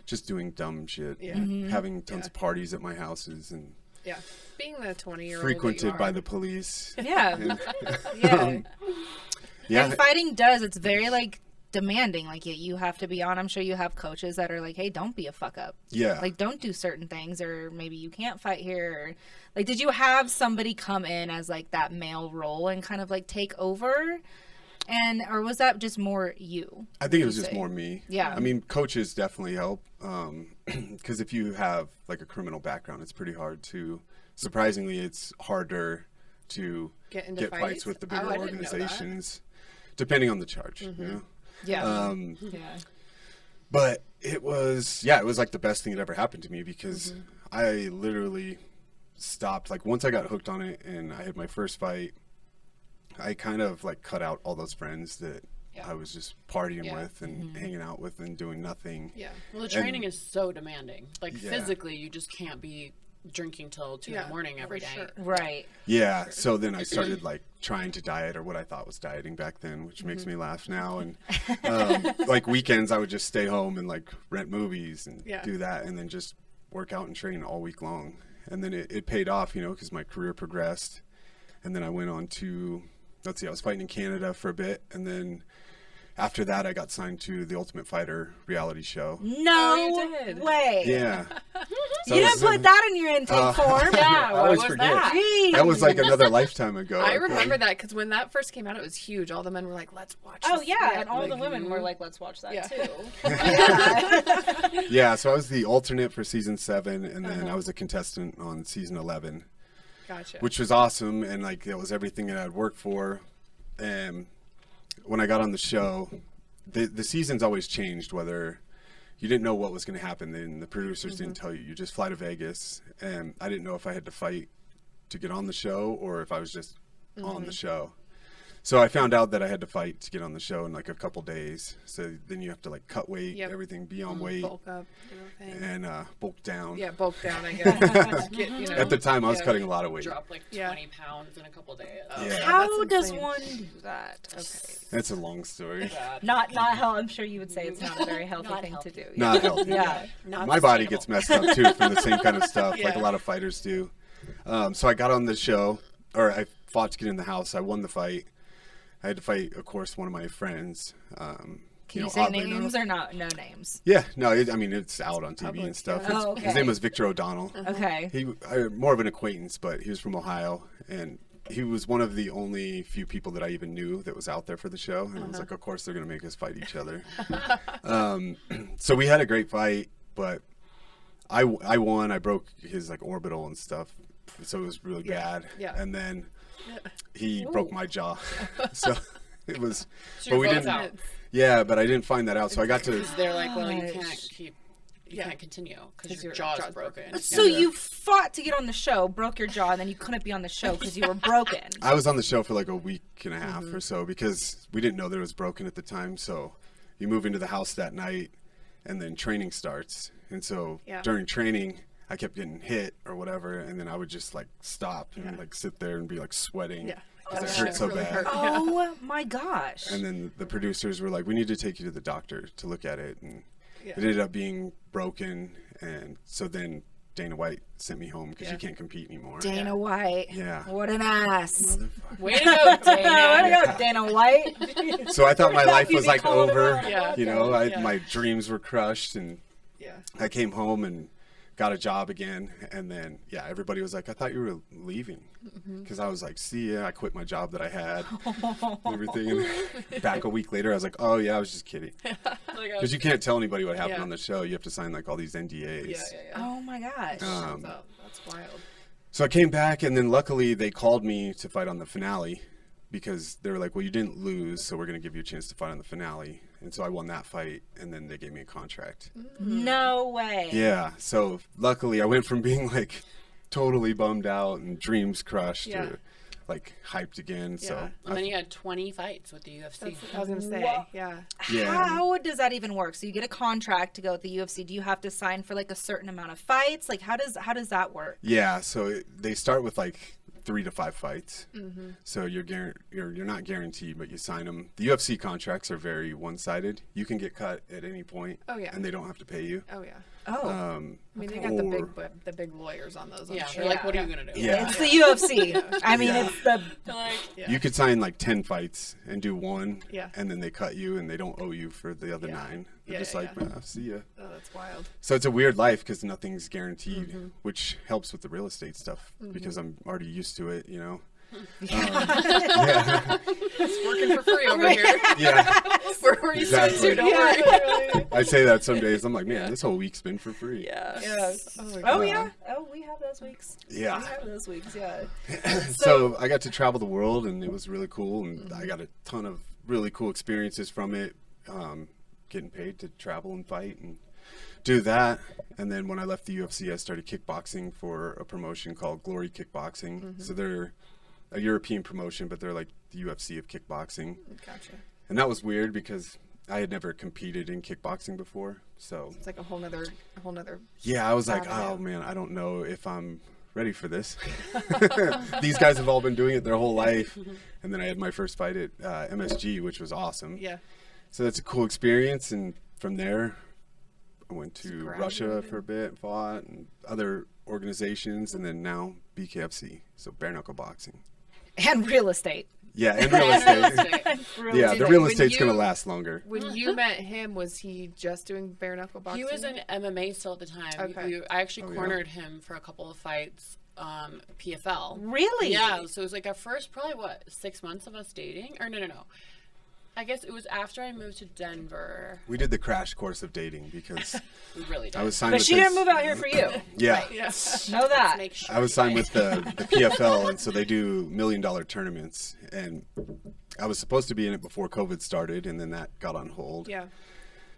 Speaker 4: just doing dumb shit.
Speaker 5: Yeah.
Speaker 4: Having tons of parties at my houses and
Speaker 5: Yeah. Being the 20-year-old
Speaker 4: frequented by the police.
Speaker 3: Yeah. Yeah.
Speaker 4: Yeah.
Speaker 3: And fighting does. It's very like demanding. Like you have to be on. I'm sure you have coaches that are like, hey, don't be a fuck up.
Speaker 4: Yeah.
Speaker 3: Like don't do certain things, or maybe you can't fight here. Or, like, did you have somebody come in as like that male role and kind of like take over? And or was that just more you?
Speaker 4: I think it
Speaker 3: would
Speaker 4: was
Speaker 3: you
Speaker 4: just
Speaker 3: say?
Speaker 4: more me.
Speaker 3: Yeah.
Speaker 4: I mean, coaches definitely help. Because if you have like a criminal background, it's pretty hard to. Surprisingly, it's harder to
Speaker 5: Get into
Speaker 4: fights
Speaker 5: fights?
Speaker 4: with the
Speaker 5: Oh,
Speaker 4: bigger
Speaker 5: I didn't know that.
Speaker 4: organizations, depending on the charge. You know?
Speaker 3: Yeah.
Speaker 5: Yeah.
Speaker 4: But it was like the best thing that ever happened to me, because I literally stopped. Like once I got hooked on it and I had my first fight, I kind of like cut out all those friends that I was just partying
Speaker 5: Yeah.
Speaker 4: with and hanging out with and doing nothing.
Speaker 5: Yeah.
Speaker 1: Well, the training is so demanding. Like
Speaker 4: Yeah.
Speaker 1: physically, you just can't be drinking till 2 in the morning every day.
Speaker 5: Sure.
Speaker 3: Right.
Speaker 4: Yeah. So then I started like trying to diet, or what I thought was dieting back then, which makes me laugh now. And like weekends, I would just stay home and like rent movies and do that, and then just work out and train all week long. And then it paid off, you know, because my career progressed. And then I went on to, let's see, I was fighting in Canada for a bit, and then after that, I got signed to the Ultimate Fighter reality show.
Speaker 3: No way.
Speaker 4: Yeah. So
Speaker 3: you didn't put that in your intake form.
Speaker 1: Yeah,
Speaker 4: I always
Speaker 1: what was
Speaker 4: forget.
Speaker 1: that?
Speaker 3: Jeez.
Speaker 4: That was like another lifetime ago.
Speaker 5: I remember that because when that first came out, it was huge. All the men were like, "Let's watch."
Speaker 3: Oh
Speaker 5: this."
Speaker 3: yeah, and all the women were like, "Let's watch that too."
Speaker 4: Yeah, so I was the alternate for season 7, and then I was a contestant on season 11.
Speaker 5: Gotcha.
Speaker 4: Which was awesome, and like it was everything that I'd worked for. And when I got on the show, the seasons always changed. Whether you didn't know what was going to happen, then the producers didn't tell you. You just fly to Vegas, and I didn't know if I had to fight to get on the show or if I was just on the show. So I found out that I had to fight to get on the show in like a couple days. So then you have to like cut weight, everything, be on weight,
Speaker 5: bulk up,
Speaker 4: and bulk down.
Speaker 5: Yeah, bulk down. I guess.
Speaker 4: At the time, I was cutting a lot of weight.
Speaker 1: Drop like 20 pounds in a couple days.
Speaker 4: Yeah.
Speaker 3: How does one do that? Okay.
Speaker 4: That's a long story.
Speaker 3: Not how I'm sure you would say it's not a very healthy thing to do.
Speaker 4: Not healthy.
Speaker 3: Yeah.
Speaker 4: My body gets messed up too from the same kind of stuff, like a lot of fighters do. So I got on the show, or I fought to get in the house. I won the fight. I had to fight, of course, one of my friends.
Speaker 3: Can you say names or not? No names.
Speaker 4: Yeah, no, I mean, it's out on TV and stuff.
Speaker 3: Oh, okay.
Speaker 4: His name was Victor O'Donnell.
Speaker 3: Okay.
Speaker 4: More of an acquaintance, but he was from Ohio, and he was one of the only few people that I even knew that was out there for the show. And I was like, of course they're going to make us fight each other. So we had a great fight, but I won. I broke his like orbital and stuff, so it was really bad.
Speaker 5: Yeah.
Speaker 4: And then he broke my jaw. So it was,
Speaker 1: So
Speaker 4: but we
Speaker 1: you're
Speaker 4: didn't.
Speaker 1: both out.
Speaker 4: Yeah, but I didn't find that out. So I got to.
Speaker 1: They're like, well, you can't continue because your jaw's broken.
Speaker 3: So you fought to get on the show, broke your jaw, and then you couldn't be on the show because you were broken.
Speaker 4: I was on the show for like a week and a half or so because we didn't know that it was broken at the time. So you move into the house that night, and then training starts. And so during training, I kept getting hit or whatever, and then I would just like stop and like sit there and be like sweating because it hurt so
Speaker 5: really
Speaker 4: bad.
Speaker 5: hurt.
Speaker 3: Oh my gosh.
Speaker 4: And then the producers were like, "We need to take you to the doctor to look at it," and it ended up being broken. And so then Dana White sent me home because you can't compete anymore.
Speaker 3: Dana White.
Speaker 4: Yeah.
Speaker 3: What an ass.
Speaker 1: Way to go, Dana.
Speaker 3: Way to go, Dana White.
Speaker 4: So I thought my life was like over.
Speaker 5: Yeah.
Speaker 4: You know, my dreams were crushed, and I came home and got a job again, and then everybody was like, "I thought you were leaving," because I was like, "See ya, I quit my job that I had, and everything." And back a week later, I was like, "Oh yeah, I was just kidding," because you can't tell anybody what happened on the show. You have to sign like all these NDAs.
Speaker 3: Oh my gosh.
Speaker 5: That's wild.
Speaker 4: So I came back, and then luckily they called me to fight on the finale, because they were like, "Well, you didn't lose, so we're going to give you a chance to fight on the finale." And so I won that fight, and then they gave me a contract.
Speaker 3: No way.
Speaker 4: Yeah, so luckily I went from being like totally bummed out and dreams crushed to like hyped again. So
Speaker 1: And then you had 20 fights with the UFC.
Speaker 5: I was gonna say,
Speaker 4: yeah.
Speaker 3: How does that even work? So you get a contract to go with the UFC. Do you have to sign for like a certain amount of fights? Like how does that work?
Speaker 4: Yeah, so they start with like 3 to 5 fights. So you're not guaranteed, but you sign them. The UFC contracts are very one-sided. You can get cut at any point, and they don't have to pay you.
Speaker 5: Oh yeah.
Speaker 3: Oh.
Speaker 5: I mean, they got the big lawyers on those. I'm sure.
Speaker 1: They're like, what are you gonna do?
Speaker 4: Yeah.
Speaker 3: It's the UFC. I mean, it's the
Speaker 4: You could sign like 10 fights and do one,
Speaker 5: Yeah.
Speaker 4: and then they cut you, and they don't owe you for the other 9. They're just like, see ya.
Speaker 5: Oh, that's wild.
Speaker 4: So it's a weird life because nothing's guaranteed, which helps with the real estate stuff because I'm already used to it, you know.
Speaker 5: It's working for free over here.
Speaker 4: Yeah,
Speaker 5: We're used to it
Speaker 4: exactly.
Speaker 5: too. Don't worry.
Speaker 4: I say that some days. I'm like, man, this whole week's been for free.
Speaker 3: yeah.
Speaker 5: Oh,
Speaker 3: Oh yeah. Oh, we have those weeks.
Speaker 4: Yeah.
Speaker 3: We have those weeks. Yeah.
Speaker 4: So I got to travel the world, and it was really cool, and I got a ton of really cool experiences from it. Getting paid to travel and fight and do that. And then when I left the UFC, I started kickboxing for a promotion called Glory Kickboxing. So they're a European promotion, but they're like the UFC of kickboxing.
Speaker 5: Gotcha.
Speaker 4: And that was weird because I had never competed in kickboxing before, so
Speaker 5: It's like a whole nother.
Speaker 4: yeah, I was like,
Speaker 5: avenue.
Speaker 4: oh man, I don't know if I'm ready for this. These guys have all been doing it their whole life, and then I had my first fight at MSG, which was awesome.
Speaker 5: Yeah.
Speaker 4: So that's a cool experience, and from there, I went to Russia
Speaker 5: graduated.
Speaker 4: for a bit, fought, and other organizations, and then now BKFC, so bare knuckle boxing.
Speaker 3: And real estate.
Speaker 4: Yeah, and real estate. Yeah, the real
Speaker 5: When
Speaker 4: estate's
Speaker 5: you-
Speaker 4: gonna last longer.
Speaker 5: When you met him, was he just doing bare knuckle boxing?
Speaker 1: He was in MMA still at the time.
Speaker 5: Okay.
Speaker 1: I actually
Speaker 4: yeah.
Speaker 1: cornered him for a couple of fights, PFL.
Speaker 3: Really?
Speaker 1: Yeah, so it was like our first, probably 6 months of us dating? Or no. I guess it was after I moved to Denver.
Speaker 4: We did the crash course of dating because
Speaker 1: We really did.
Speaker 4: I was signed
Speaker 3: But
Speaker 4: with
Speaker 3: she
Speaker 4: this-
Speaker 3: didn't move out here for you.
Speaker 4: Yeah,
Speaker 5: Yeah.
Speaker 3: Know that.
Speaker 1: Make sure.
Speaker 4: I was signed with the PFL, and so they do $1 million tournaments, and I was supposed to be in it before COVID started, and then that got on hold.
Speaker 5: Yeah.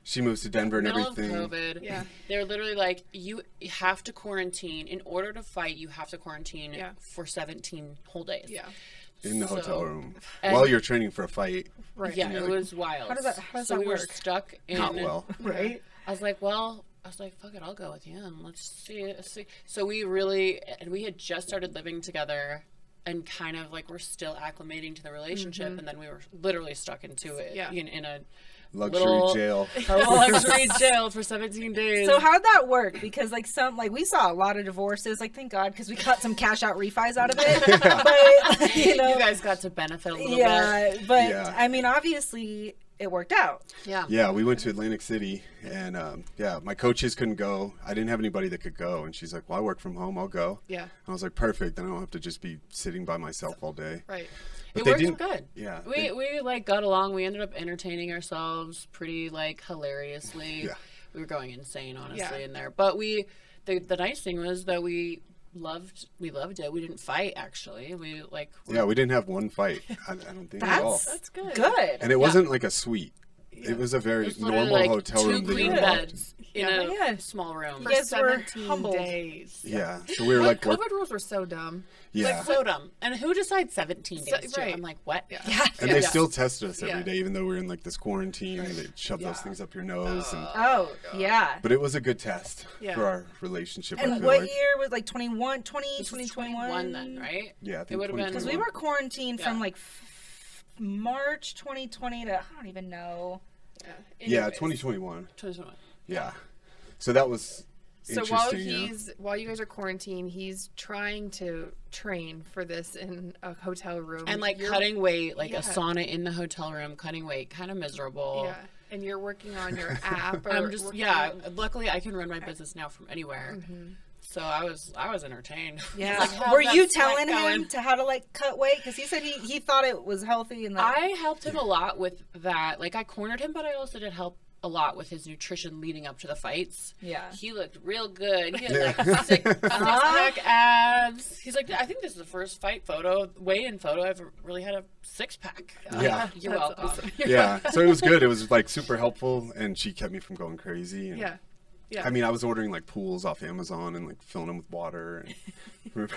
Speaker 4: She moves to Denver and
Speaker 1: Middle
Speaker 4: everything.
Speaker 1: of COVID.
Speaker 5: Yeah.
Speaker 1: They're literally like, you have to quarantine. In order to fight, you have to quarantine
Speaker 5: Yeah.
Speaker 1: for 17 whole days.
Speaker 5: Yeah.
Speaker 4: In the hotel
Speaker 1: So-
Speaker 4: room
Speaker 1: and-
Speaker 4: while you're training for a fight.
Speaker 5: Right.
Speaker 1: Yeah, it was wild.
Speaker 3: How does that
Speaker 1: so we were
Speaker 3: work?
Speaker 1: stuck in.
Speaker 4: Not well.
Speaker 3: Right?
Speaker 1: I was like, fuck it, I'll go with you and let's see. So we had just started living together and kind of like we're still acclimating to the relationship, and then we were literally stuck into it
Speaker 5: Yeah.
Speaker 1: in a
Speaker 4: Luxury
Speaker 1: little
Speaker 4: jail.
Speaker 1: luxury jail for 17 days.
Speaker 3: So how'd that work? Because we saw a lot of divorces. Like, thank God, because we cut some cash out refis out of it. But,
Speaker 1: you guys got to benefit a little bit.
Speaker 3: yeah, but
Speaker 4: Yeah.
Speaker 3: I mean, obviously, it worked out.
Speaker 1: Yeah.
Speaker 4: Yeah, we went to Atlantic City, and my coaches couldn't go. I didn't have anybody that could go, and she's like, "Well, I work from home. I'll go."
Speaker 5: Yeah.
Speaker 4: I was like, "Perfect. Then I don't have to just be sitting by myself all day."
Speaker 5: Right.
Speaker 4: But
Speaker 1: It
Speaker 4: they
Speaker 1: worked
Speaker 4: didn't-
Speaker 1: good.
Speaker 4: Yeah,
Speaker 1: We like got along. We ended up entertaining ourselves pretty like hilariously.
Speaker 4: Yeah.
Speaker 1: We were going insane honestly
Speaker 5: Yeah.
Speaker 1: in there. But the nice thing was that we loved it. We didn't fight actually. We like
Speaker 4: Yeah, we didn't have one fight. I don't think at all.
Speaker 5: That's good.
Speaker 3: Good.
Speaker 4: And it wasn't like a suite. It was a very
Speaker 1: It's literally
Speaker 4: normal
Speaker 1: like
Speaker 4: hotel room.
Speaker 1: two
Speaker 4: that you
Speaker 1: queen
Speaker 4: walked in.
Speaker 1: beds in a
Speaker 3: Yeah.
Speaker 1: small room.
Speaker 5: For
Speaker 3: You guys were
Speaker 5: 17
Speaker 3: humbled.
Speaker 5: days.
Speaker 4: Yeah, so we were
Speaker 5: Like,
Speaker 4: like,
Speaker 5: COVID rules were so dumb.
Speaker 4: yeah,
Speaker 1: Like so dumb. And who decides 17 days? Too?
Speaker 5: right.
Speaker 1: I'm like, what?
Speaker 5: Yeah.
Speaker 4: and they still tested us every
Speaker 5: Yeah.
Speaker 4: day, even though we were in like this quarantine. They shoved those things up your nose, and
Speaker 3: Oh, yeah.
Speaker 4: but it was a good test
Speaker 5: Yeah.
Speaker 4: for our relationship. I
Speaker 3: And
Speaker 4: feel
Speaker 3: what
Speaker 4: like.
Speaker 3: year was like 21, 20,
Speaker 1: This was
Speaker 3: 2021?
Speaker 1: then, right?
Speaker 4: Yeah, I think
Speaker 1: It would have been
Speaker 3: Because we were quarantined
Speaker 1: Yeah.
Speaker 3: from like March 2020 to, I don't even know.
Speaker 4: Yeah,
Speaker 5: Anyways.
Speaker 4: 2021.
Speaker 1: 2021.
Speaker 4: Yeah, so that was
Speaker 5: So
Speaker 4: interesting.
Speaker 5: while you guys are quarantined, he's trying to train for this in a hotel room.
Speaker 1: And like
Speaker 5: You're-
Speaker 1: cutting weight, like
Speaker 5: Yeah.
Speaker 1: a sauna in the hotel room, cutting weight, kind of miserable.
Speaker 5: Yeah. And you're working on your app. Or
Speaker 1: I'm just
Speaker 5: working
Speaker 1: yeah.
Speaker 5: on-
Speaker 1: Luckily, I can run my business now from anywhere. So I was entertained.
Speaker 3: Yeah.
Speaker 1: Like, how's
Speaker 3: Were
Speaker 1: that
Speaker 3: you
Speaker 1: sweat
Speaker 3: telling
Speaker 1: going?
Speaker 3: him to how to like cut weight? Because he said he thought it was healthy and that.
Speaker 1: I helped him a lot with that. Like I cornered him, but I also did help a lot with his nutrition leading up to the fights.
Speaker 3: Yeah.
Speaker 1: He looked real good. He had like six-pack abs. He's like, I think this is the first fight photo, weigh-in photo I've really had a six-pack.
Speaker 4: Yeah.
Speaker 1: You're
Speaker 5: That's
Speaker 1: welcome.
Speaker 5: awesome.
Speaker 4: Yeah, so it was good. It was like super helpful, and she kept me from going crazy. And,
Speaker 5: Yeah. Yeah.
Speaker 4: I mean, I was ordering like pools off Amazon and like filling them with water. And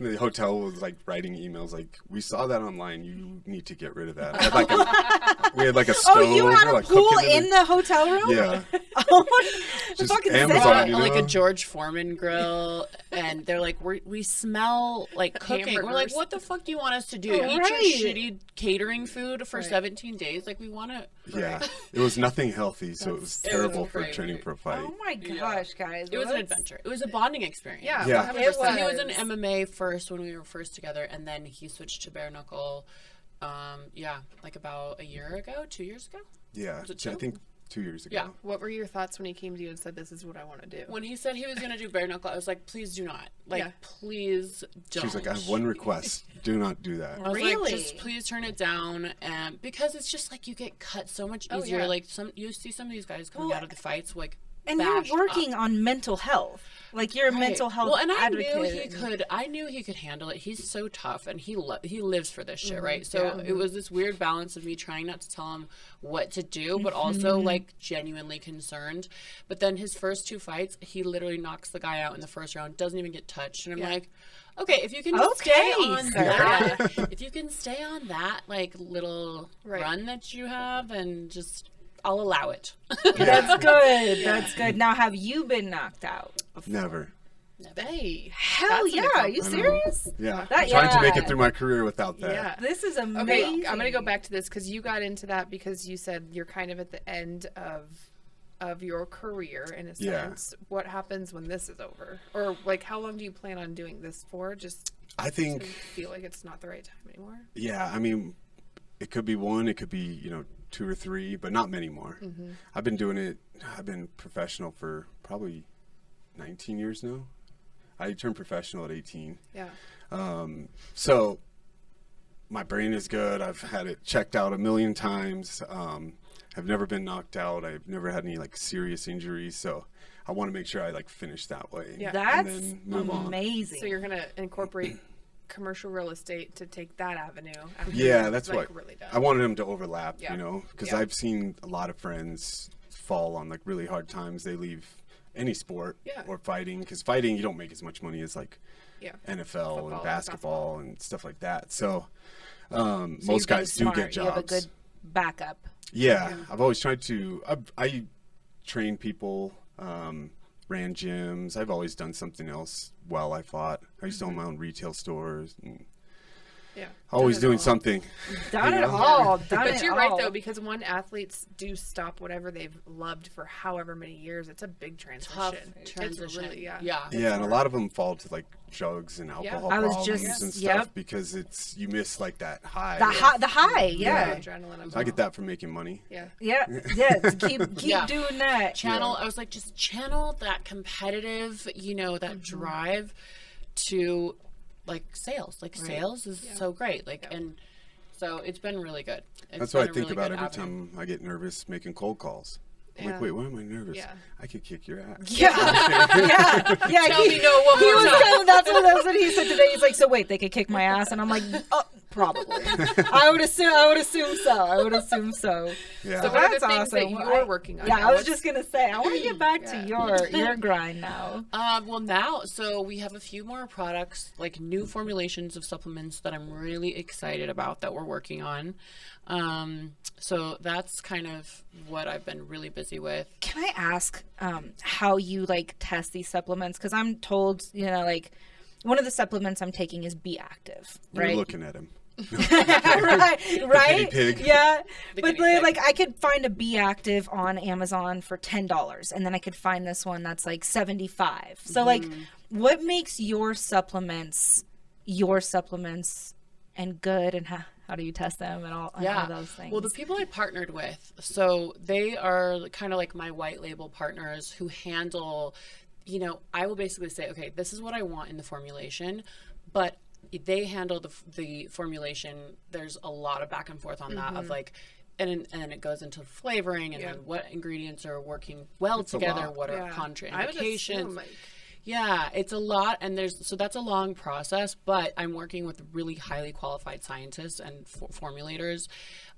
Speaker 4: the hotel was like writing emails like, "We saw that online. You need to get rid of that." I had, like, we had like a stove.
Speaker 3: Oh, you had
Speaker 4: we're,
Speaker 3: a
Speaker 4: like,
Speaker 3: pool
Speaker 4: cooking
Speaker 3: in the hotel room?
Speaker 4: Yeah,
Speaker 3: Oh my,
Speaker 4: Just
Speaker 3: fucking
Speaker 4: Amazon,
Speaker 3: sad.
Speaker 4: you know?
Speaker 1: Like a George Foreman grill, and they're like, we smell like cooking. We're like,
Speaker 5: Hamburgers.
Speaker 1: what the fuck do you want us to do?
Speaker 3: Oh,
Speaker 1: Eat
Speaker 3: right.
Speaker 1: your shitty catering food for 17 days? Like, we want to.
Speaker 4: yeah. It was nothing healthy, so it was
Speaker 1: It was
Speaker 4: terrible for
Speaker 1: crazy.
Speaker 4: training for a fight.
Speaker 3: Oh my gosh, guys.
Speaker 1: It was an adventure. It was a bonding experience.
Speaker 5: Yeah.
Speaker 4: Yeah.
Speaker 5: 100%.
Speaker 3: It
Speaker 1: So he was in
Speaker 3: was.
Speaker 1: MMA first when we were first together, and then he switched to bare knuckle. Like about a year ago, 2 years ago.
Speaker 4: Yeah,
Speaker 1: Was it
Speaker 4: I
Speaker 1: two?
Speaker 4: think 2 years ago.
Speaker 1: Yeah.
Speaker 5: What were your thoughts when he came to you and said, "This is what I want to do"?
Speaker 1: When he said he was going to do bare knuckle, I was like, please do not. Like,
Speaker 5: Yeah.
Speaker 1: please don't.
Speaker 4: She was like, "I have one request. Do not do that."
Speaker 1: I was
Speaker 3: Really?
Speaker 1: like, just please turn it down, and because it's just like you get cut so much easier.
Speaker 5: yeah.
Speaker 1: Like you see some of these guys coming
Speaker 3: Well,
Speaker 1: out of the fights like,
Speaker 3: And
Speaker 1: bashed
Speaker 3: you're working
Speaker 1: up.
Speaker 3: on mental health. Like you're a mental health
Speaker 1: Well, and I
Speaker 3: advocate.
Speaker 1: knew he could. I knew he could handle it. He's so tough, and he lives for this shit, right? So it was this weird balance of me trying not to tell him what to do, but also like genuinely concerned. But then his first two fights, he literally knocks the guy out in the first round, doesn't even get touched, and I'm like, okay, if you can stay
Speaker 3: Okay,
Speaker 1: on
Speaker 3: sir.
Speaker 1: that, if you can stay on that like little
Speaker 5: Right.
Speaker 1: run that you have, and just I'll allow it.
Speaker 3: That's good. That's good. Now, have you been knocked out before?
Speaker 4: Never.
Speaker 5: Hey,
Speaker 3: Hell yeah. Are you serious?
Speaker 4: Yeah.
Speaker 3: That-
Speaker 4: I'm trying to make
Speaker 3: yeah.
Speaker 4: it through my career without that.
Speaker 5: yeah.
Speaker 3: This is
Speaker 5: Okay,
Speaker 3: amazing.
Speaker 5: I'm gonna go back to this because you got into that because you said you're kind of at the end of your career in a
Speaker 4: Yeah.
Speaker 5: sense. What happens when this is over, or like how long do you plan on doing this for? Just
Speaker 4: I think,
Speaker 5: to feel like it's not the right time anymore.
Speaker 4: yeah, I mean, it could be 1, it could be, 2 or 3, but not many more. I've been professional for probably 19 years now. I turned professional at 18.
Speaker 5: Yeah.
Speaker 4: So my brain is good. I've had it checked out a million times. I've never been knocked out. I've never had any like serious injuries. So I want to make sure I like finish that way.
Speaker 5: Yeah.
Speaker 3: That's
Speaker 4: and then move on.
Speaker 3: amazing.
Speaker 5: So you're gonna incorporate commercial real estate to take that avenue. After
Speaker 4: Yeah,
Speaker 5: you're,
Speaker 4: that's
Speaker 5: like,
Speaker 4: what
Speaker 5: really done.
Speaker 4: I wanted them to overlap,
Speaker 5: Yeah.
Speaker 4: because
Speaker 5: Yeah.
Speaker 4: I've seen a lot of friends fall on like really hard times. They leave any sport
Speaker 5: Yeah.
Speaker 4: or fighting, because fighting you don't make as much money as like
Speaker 5: Yeah.
Speaker 4: NFL
Speaker 5: Football,
Speaker 4: and basketball and stuff like that. So,
Speaker 3: So
Speaker 4: most
Speaker 3: you're
Speaker 4: guys do
Speaker 3: smart.
Speaker 4: get jobs.
Speaker 3: You have a good backup.
Speaker 4: Yeah, I've always tried to. I train people, ran gyms. I've always done something else. Well, I thought I used to own my own retail stores. And
Speaker 5: Yeah.
Speaker 4: always
Speaker 5: Done it
Speaker 4: doing
Speaker 5: all.
Speaker 4: something.
Speaker 3: Done it
Speaker 4: know?
Speaker 3: all. Done
Speaker 5: But
Speaker 3: it
Speaker 5: you're right
Speaker 3: all.
Speaker 5: though, because when athletes do stop whatever they've loved for however many years, it's a big transition. It's
Speaker 1: transition.
Speaker 5: really, yeah.
Speaker 4: Yeah, and a lot of them fall to like drugs and alcohol
Speaker 3: I was
Speaker 4: problems
Speaker 3: just-
Speaker 4: and stuff
Speaker 3: yep.
Speaker 4: because you miss like that high.
Speaker 3: The high, yeah.
Speaker 5: Adrenaline.
Speaker 4: I get that from making money.
Speaker 5: Yeah.
Speaker 3: Yeah, keep
Speaker 1: Yeah.
Speaker 3: doing that.
Speaker 1: Channel, I was like, just channel that competitive, that drive to like sales. Like sales is so great. Like, and so it's been really good.
Speaker 4: That's what I think about every time I get nervous making cold calls. I'm like, wait, why am I nervous?
Speaker 5: Yeah.
Speaker 4: I could kick your ass.
Speaker 3: Yeah.
Speaker 1: Tell me no one more time.
Speaker 3: That's what he said today. He's like, so wait, they could kick my ass, and I'm like, probably. I would assume so.
Speaker 4: Yeah.
Speaker 5: So what are the
Speaker 3: That's
Speaker 5: things that
Speaker 3: awesome.
Speaker 5: you're working on?
Speaker 3: Yeah,
Speaker 5: now?
Speaker 3: I was
Speaker 5: What's-
Speaker 3: just gonna say, I want to get back to your grind now.
Speaker 1: Well, now, so we have a few more products, like new formulations of supplements that I'm really excited about that we're working on. So that's kind of what I've been really busy with.
Speaker 3: Can I ask how you like test these supplements? Because I'm told, like one of the supplements I'm taking is Be Active,
Speaker 4: You're
Speaker 3: right?
Speaker 4: looking at him.
Speaker 3: right?
Speaker 4: pig.
Speaker 3: Yeah. But
Speaker 1: guinea pig.
Speaker 3: like I could find a Be Active on Amazon for $10, and then I could find this one that's like $75. So like, what makes your supplements and good, and how do you test them and all those things?
Speaker 1: Well, the people I partnered with, so they are kind of like my white label partners who handle, I will basically say, okay, this is what I want in the formulation, but they handle the formulation. There's a lot of back and forth on that of like, and it goes into flavoring and then what ingredients are working well together, what are contraindications. Yeah, it's a lot, and so that's a long process, but I'm working with really highly qualified scientists and formulators.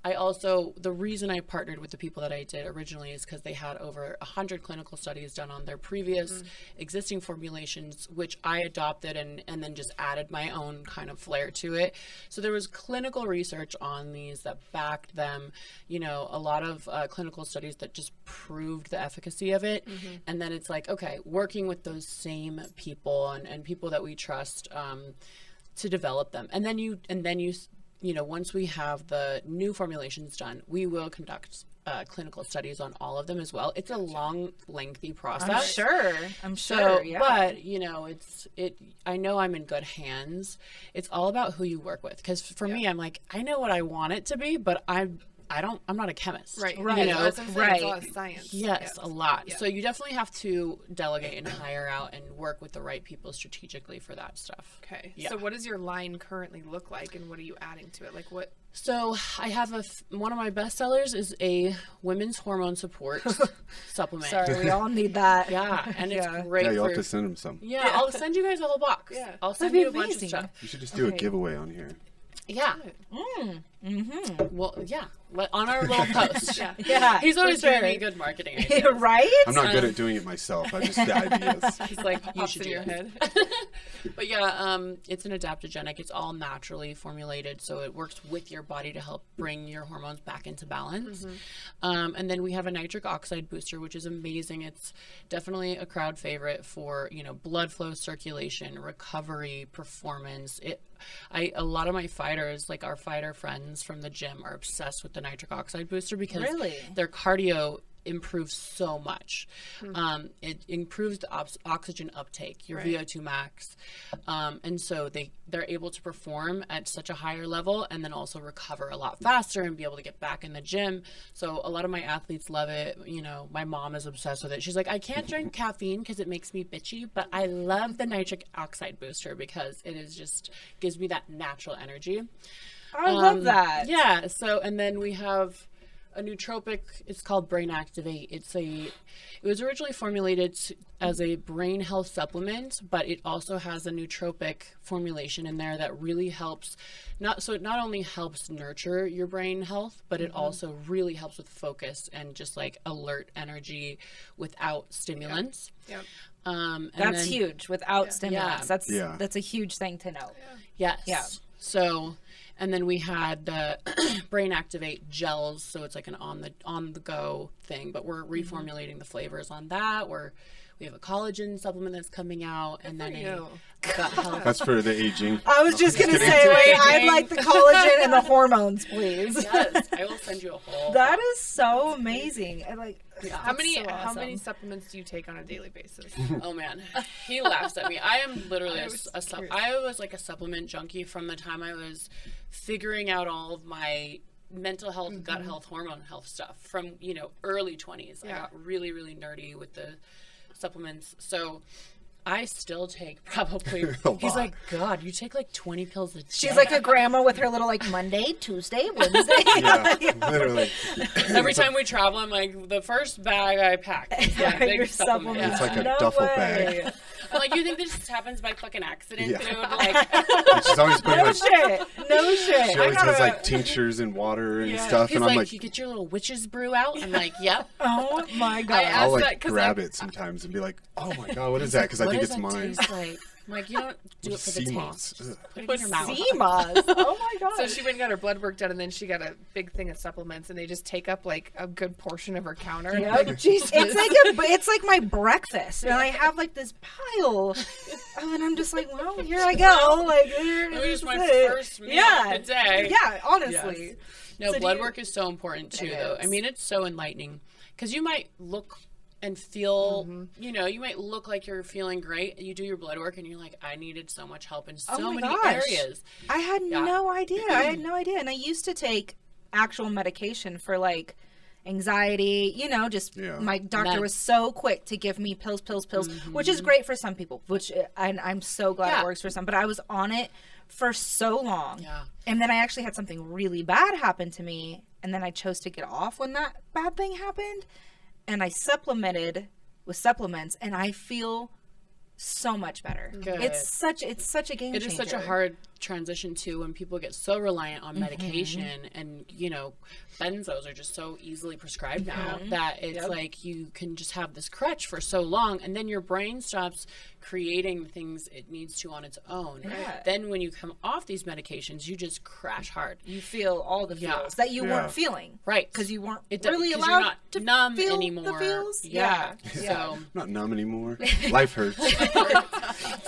Speaker 1: The reason I partnered with the people that I did originally is because they had over 100 clinical studies done on their previous existing formulations, which I adopted and then just added my own kind of flair to it. So there was clinical research on these that backed them, a lot of clinical studies that just proved the efficacy of it. And then it's like, okay, working with those same people and people that we trust to develop them. And then you once we have the new formulations done, we will conduct clinical studies on all of them as well. It's a long, lengthy process.
Speaker 3: I'm sure.
Speaker 1: So,
Speaker 3: Yeah.
Speaker 1: but I know I'm in good hands. It's all about who you work with. Because for me, I'm like, I know what I want it to be, but I'm not a chemist.
Speaker 5: Right.
Speaker 1: You
Speaker 3: Right.
Speaker 1: know?
Speaker 5: That's what I'm saying, it's a lot of science.
Speaker 1: Yes,
Speaker 5: Yeah.
Speaker 1: a lot.
Speaker 5: Yeah.
Speaker 1: So you definitely have to delegate and hire out and work with the right people strategically for that stuff.
Speaker 5: Okay.
Speaker 1: Yeah.
Speaker 5: So what does your line currently look like, and what are you adding to it? Like what?
Speaker 1: So I have one of my best sellers is a women's hormone support supplement.
Speaker 3: Sorry, we all need that.
Speaker 1: Yeah, and it's
Speaker 3: Yeah.
Speaker 1: great.
Speaker 4: Yeah, you'll have
Speaker 1: for,
Speaker 4: to send him some.
Speaker 1: yeah, I'll send you guys a whole box.
Speaker 5: Yeah.
Speaker 1: I'll send
Speaker 3: That'd be
Speaker 1: you a bunch of
Speaker 3: amazing.
Speaker 1: stuff.
Speaker 4: You should just do a
Speaker 3: Okay.
Speaker 4: giveaway on here.
Speaker 1: Yeah. Well, yeah. On our little post.
Speaker 3: Yeah.
Speaker 1: He's always giving me good marketing ideas.
Speaker 3: Right?
Speaker 4: I'm not good at doing it myself. I just get ideas.
Speaker 1: He's like, you
Speaker 5: Pops
Speaker 1: should
Speaker 5: in
Speaker 1: do
Speaker 5: your
Speaker 1: it.
Speaker 5: head.
Speaker 1: But yeah, it's an adaptogenic. It's all naturally formulated, so it works with your body to help bring your hormones back into balance. And then we have a nitric oxide booster, which is amazing. It's definitely a crowd favorite for, you know, blood flow, circulation, recovery, performance. A lot of my fighters, like our fighter friends from the gym, are obsessed with the nitric oxide booster because their cardio improves so much. It improves the oxygen uptake, your VO2 max, and so they're able to perform at such a higher level and then also recover a lot faster and be able to get back in the gym. So a lot of my athletes love it. You know, my mom is obsessed with it. She's like, I can't drink caffeine because it makes me bitchy, but I love the nitric oxide booster because it is just gives me that natural energy.
Speaker 3: I love that.
Speaker 1: Yeah. So, and then we have a nootropic. It's called Brain Activate. It was originally formulated as a brain health supplement, but it also has a nootropic formulation in there that really helps. It not only helps nurture your brain health, but it also really helps with focus and just like alert energy without stimulants.
Speaker 3: That's huge. Without stimulants,
Speaker 1: Yeah.
Speaker 3: that's a huge thing to know.
Speaker 1: Yes.
Speaker 3: Yeah.
Speaker 1: So, and then we had the Brain Activate gels, so it's like an on the go thing, but we're reformulating the flavors on that. We have a collagen supplement that's coming out, and then a gut health.
Speaker 4: That's for the aging.
Speaker 3: I was just gonna say, wait, I'd like the collagen and the hormones, please.
Speaker 1: Yes, I will send you a whole.
Speaker 3: That is so amazing. I like.
Speaker 1: Yeah.
Speaker 5: How many
Speaker 3: so
Speaker 5: how many
Speaker 3: awesome.
Speaker 5: supplements do you take on a daily basis?
Speaker 1: Oh man, he laughs at me. I am literally I was like a supplement junkie from the time I was figuring out all of my mental health, gut health, hormone health stuff from, you know, early 20s. I got really, really nerdy with the supplements. So I still take probably, he's like, God, you take like 20 pills a day.
Speaker 3: She's like a grandma with her little like Monday, Tuesday, Wednesday.
Speaker 4: Literally.
Speaker 1: Every time we travel, I'm like, the first bag I pack is that big
Speaker 3: your
Speaker 1: supplement.
Speaker 3: supplements.
Speaker 4: It's like a
Speaker 3: No
Speaker 4: duffel
Speaker 3: way.
Speaker 4: bag.
Speaker 1: I'm like, you think this just happens by fucking accident,
Speaker 4: Yeah.
Speaker 1: dude? Like,
Speaker 4: And she's always putting
Speaker 3: No
Speaker 4: like,
Speaker 3: shit. No shit.
Speaker 4: she always has like tinctures and water and stuff,
Speaker 1: he's
Speaker 4: and I'm
Speaker 1: like,
Speaker 4: like,
Speaker 1: you get your little witch's brew out? I'm like, yep.
Speaker 3: Oh my god.
Speaker 5: asked
Speaker 4: I'll
Speaker 5: that
Speaker 4: like
Speaker 5: 'cause,
Speaker 4: grab
Speaker 5: like-
Speaker 4: it sometimes and be like, oh my god, what is that? Because I
Speaker 1: What
Speaker 4: think
Speaker 1: does
Speaker 4: it's
Speaker 1: that
Speaker 4: mine.
Speaker 1: taste like? I'm like, you don't do it for the
Speaker 4: Sea
Speaker 1: taste.
Speaker 4: moss. Ugh.
Speaker 1: Put it in your mouth.
Speaker 3: CMOS. Oh my god.
Speaker 5: So she went and got her blood work done, and then she got a big thing of supplements, and they just take up like a good portion of her counter. And I'm like, Jesus.
Speaker 3: It's like my breakfast, and I have like this pile, and I'm just like, well, here I go. Like, here
Speaker 1: It was
Speaker 3: is
Speaker 1: my
Speaker 3: it.
Speaker 1: first meal of the day.
Speaker 3: Yeah, honestly.
Speaker 1: No,
Speaker 3: So
Speaker 1: blood
Speaker 3: do you-
Speaker 1: work is so important too,
Speaker 3: It
Speaker 1: though. I
Speaker 3: is.
Speaker 1: mean, it's so enlightening because you might look and feel, you know, you might look like you're feeling great. You do your blood work and you're like, I needed so much help in so
Speaker 3: my
Speaker 1: many
Speaker 3: gosh.
Speaker 1: areas.
Speaker 3: I had no idea. And I used to take actual medication for like anxiety, you know, just my doctor was so quick to give me pills, which is great for some people, which I'm so glad it works for some, but I was on it for so long.
Speaker 1: Yeah.
Speaker 3: And then I actually had something really bad happen to me, and then I chose to get off when that bad thing happened, and I supplemented with supplements, and I feel so much better.
Speaker 1: Good.
Speaker 3: It's such a game changer.
Speaker 1: It is such a hard transition too when people get so reliant on medication, and you know, benzos are just so easily prescribed now that it's like you can just have this crutch for so long, and then your brain stops creating things it needs to on its own. Then when you come off these medications, you just crash hard.
Speaker 3: You feel all the feels that you weren't feeling,
Speaker 1: Right.
Speaker 3: Because you weren't
Speaker 1: It
Speaker 3: really
Speaker 1: because
Speaker 3: allowed
Speaker 1: you're not
Speaker 3: to
Speaker 1: numb
Speaker 3: feel
Speaker 1: anymore.
Speaker 3: the feels.
Speaker 1: Yeah.
Speaker 3: Yeah.
Speaker 1: So
Speaker 4: I'm not numb anymore. Life hurts.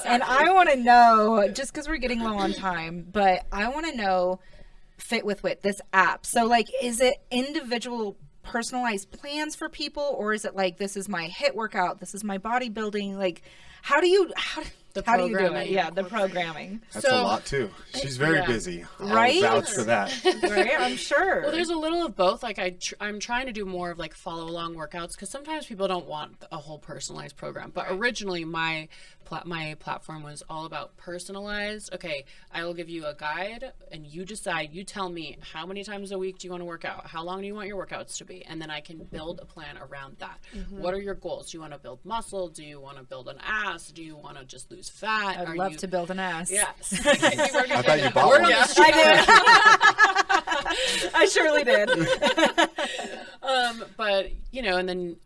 Speaker 3: And I want to know, just because we're getting low on time, but I want to know Fit with Whit, this app. So, like, is it individual personalized plans for people, or is it like, this is my HIIT workout, this is my bodybuilding? Like, how do you do it? Yeah, the programming.
Speaker 4: That's a lot too. She's very busy.
Speaker 3: Right?
Speaker 4: I'll vouch for that.
Speaker 3: Right? I'm sure.
Speaker 1: well, there's a little of both. Like I'm trying to do more of like follow along workouts because sometimes people don't want a whole personalized program. But originally my platform was all about personalized. Okay, I will give you a guide and you decide, you tell me how many times a week do you want to work out? How long do you want your workouts to be? And then I can build a plan around that. What are your goals? Do you want to build muscle? Do you want to build an ass? Do you want to just lose lose fat?
Speaker 3: I'd love to build an ass.
Speaker 1: Yes.
Speaker 4: I thought you bought one.
Speaker 3: I surely did.
Speaker 1: But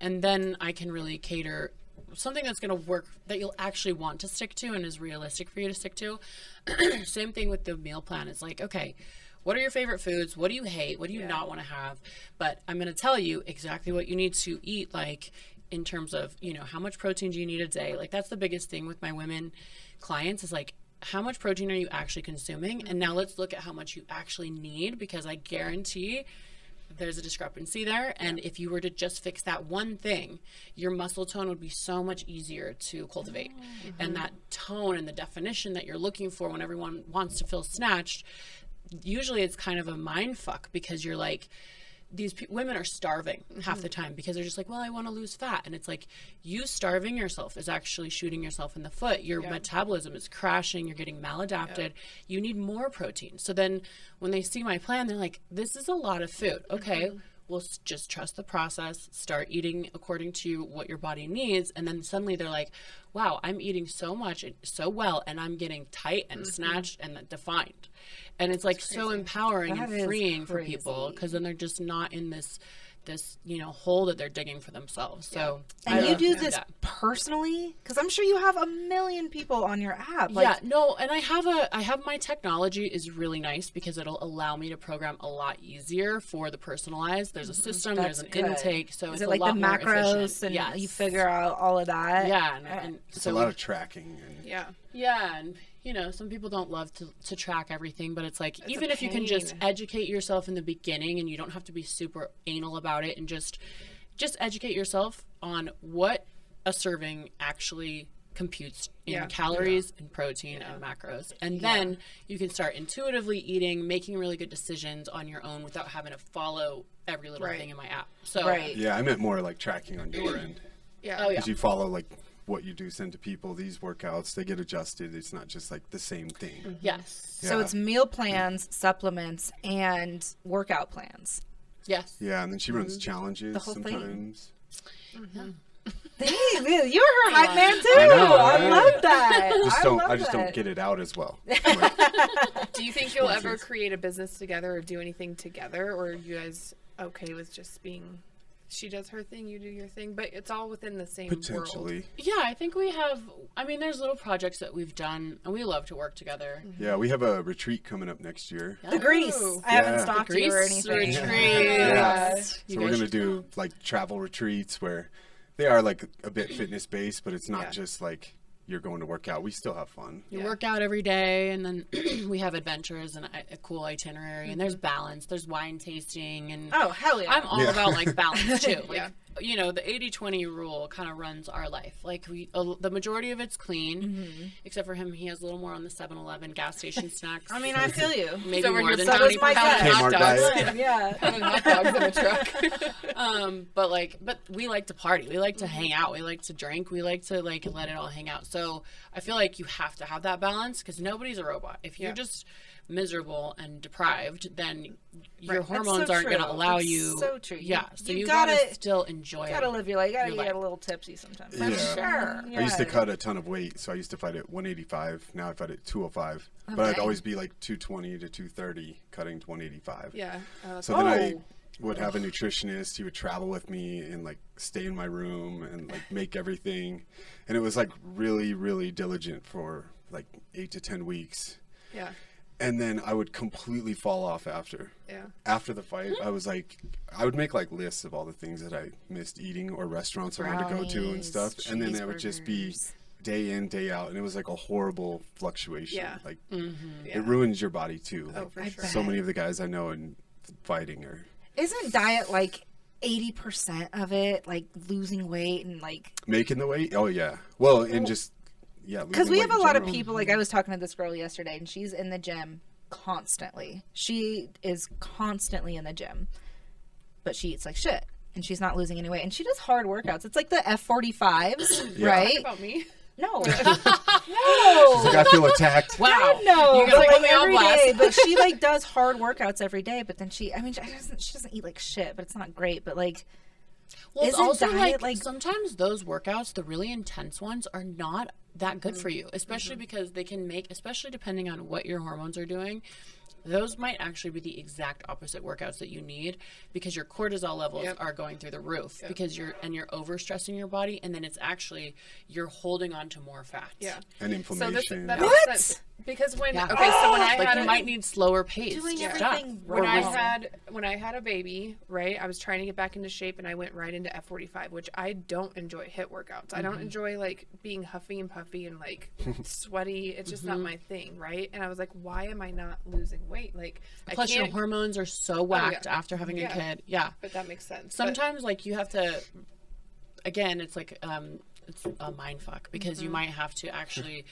Speaker 1: and then I can really cater something that's going to work, that you'll actually want to stick to and is realistic for you to stick to. Same thing with the meal plan. It's like, okay, what are your favorite foods? What do you hate? What do you not want to have? But I'm going to tell you exactly what you need to eat, like in terms of, how much protein do you need a day? Like that's the biggest thing with my women clients is like, how much protein are you actually consuming? And now let's look at how much you actually need, because I guarantee there's a discrepancy there. And if you were to just fix that one thing, your muscle tone would be so much easier to cultivate. And that tone and the definition that you're looking for when everyone wants to feel snatched, usually it's kind of a mind fuck, because you're like, these women are starving half the time because they're just like, well, I want to lose fat. And it's like, you starving yourself is actually shooting yourself in the foot. Your metabolism is crashing. You're getting maladapted. You need more protein. So then when they see my plan, they're like, this is a lot of food. Okay, we'll just trust the process, start eating according to what your body needs. And then suddenly they're like, wow, I'm eating so much and so well, and I'm getting tight and snatched and defined. And it's like so empowering and freeing for people, because then they're just not in this hole that they're digging for themselves. So
Speaker 3: and you do this personally, because I'm sure you have a million people on your app.
Speaker 1: And I have my technology is really nice because it'll allow me to program a lot easier for the personalized. There's a system, there's an intake, so it's
Speaker 3: it
Speaker 1: a
Speaker 3: like
Speaker 1: lot
Speaker 3: the
Speaker 1: more
Speaker 3: macros
Speaker 1: efficient.
Speaker 3: and you figure out all of that.
Speaker 1: And
Speaker 4: It's
Speaker 1: so
Speaker 4: a lot of tracking.
Speaker 1: and some people don't love to track everything, but it's like, even if you can just educate yourself in the beginning, and you don't have to be super anal about it, and just educate yourself on what a serving actually computes in calories and protein and macros. And then you can start intuitively eating, making really good decisions on your own without having to follow every little thing in my app. So
Speaker 4: yeah, I meant more like tracking on your end. Because you follow like what you do send to people, these workouts, they get adjusted. It's not just like the same thing.
Speaker 1: Yes.
Speaker 3: So it's meal plans, supplements, and workout plans.
Speaker 1: Yes.
Speaker 4: Yeah, and then she runs challenges
Speaker 3: the whole
Speaker 4: sometimes.
Speaker 3: Dang, you're her hype man too. I love that.
Speaker 4: I just don't get it out as well.
Speaker 5: Do you think you'll ever create a business together or do anything together, or are you guys okay with just being, she does her thing, you do your thing, but it's all within the same
Speaker 4: Potentially.
Speaker 5: world?
Speaker 1: Yeah, I think we have, there's little projects that we've done, and we love to work together.
Speaker 4: Yeah, we have a retreat coming up next year.
Speaker 3: The Grease. I haven't stalked you or anything.
Speaker 1: Retreat.
Speaker 4: So we're going to do like travel retreats where they are like a bit fitness based, but it's not just like you're going to work out. We still have fun.
Speaker 1: You work out every day, and then we have adventures and a cool itinerary, and there's balance. There's wine tasting, and
Speaker 3: oh, hell yeah.
Speaker 1: I'm all about like balance too. Like, the 80-20 rule kind of runs our life. Like the majority of it's clean, except for him. He has a little more on the 7-Eleven gas station snacks.
Speaker 3: I feel you.
Speaker 1: Maybe
Speaker 5: so
Speaker 1: more than
Speaker 3: so
Speaker 1: 20%
Speaker 3: my
Speaker 1: hot dogs.
Speaker 3: Yeah.
Speaker 5: Having hot dogs in the truck.
Speaker 1: But we like to party. We like to hang out. We like to drink. We like to like let it all hang out. So I feel like you have to have that balance, because nobody's a robot. If you're just miserable and deprived, then your hormones aren't going to allow you.
Speaker 3: So true.
Speaker 1: Yeah. So you gotta still enjoy it.
Speaker 3: You gotta live your life. You gotta get a little tipsy sometimes.
Speaker 4: Yeah.
Speaker 3: Sure.
Speaker 4: I used to cut a ton of weight, so I used to fight at 185. Now I fight at 205. But I'd always be like 220 to 230, cutting to 185.
Speaker 5: Yeah.
Speaker 4: So then I would have a nutritionist. He would travel with me and like stay in my room and like make everything. And it was like really, really diligent for like 8 to 10 weeks.
Speaker 5: Yeah.
Speaker 4: And then I would completely fall off after.
Speaker 5: Yeah.
Speaker 4: After the fight, I was like, I would make like lists of all the things that I missed eating or restaurants I wanted to go to and stuff. And then that would just be day in, day out. And it was like a horrible fluctuation.
Speaker 5: Yeah.
Speaker 4: Like it ruins your body too.
Speaker 5: Oh,
Speaker 4: like,
Speaker 5: for sure.
Speaker 4: So many of the guys I know in fighting are.
Speaker 3: Isn't diet like 80% of it, like losing weight and like
Speaker 4: making the weight? Oh yeah. Well, and just
Speaker 3: because we have a lot of people, like I was talking to this girl yesterday, and she's in the gym constantly. She is constantly in the gym, but she eats like shit, and she's not losing any weight, and she does hard workouts. It's like the F45s, right?
Speaker 5: Talk about me.
Speaker 3: No. No.
Speaker 4: Like, I feel attacked.
Speaker 1: Wow.
Speaker 3: No.
Speaker 1: You're gonna put me on
Speaker 3: every
Speaker 1: blast.
Speaker 3: day, but she like does hard workouts every day, but then she doesn't eat like shit, but it's not great, but like.
Speaker 1: Well, it's
Speaker 3: isn't
Speaker 1: also
Speaker 3: diet,
Speaker 1: like sometimes those workouts, the really intense ones, are not that good for you, especially because they can make, especially depending on what your hormones are doing, those might actually be the exact opposite workouts that you need, because your cortisol levels are going through the roof because you're overstressing your body, and then it's actually you're holding on to more fat
Speaker 4: and inflammation.
Speaker 5: That makes sense. Because when so when I had
Speaker 1: you might need slower pace.
Speaker 3: Doing
Speaker 1: stuff.
Speaker 3: everything
Speaker 5: when I had a baby, right, I was trying to get back into shape, and I went right into F45, which I don't enjoy HIIT workouts. I don't enjoy like being huffy and puffy and like sweaty. It's just not my thing, right? And I was like, why am I not losing weight? Like,
Speaker 1: plus your hormones are so whacked after having a kid. Yeah,
Speaker 5: but that makes sense.
Speaker 1: Sometimes like you have to. Again, it's like it's a mind fuck, because you might have to actually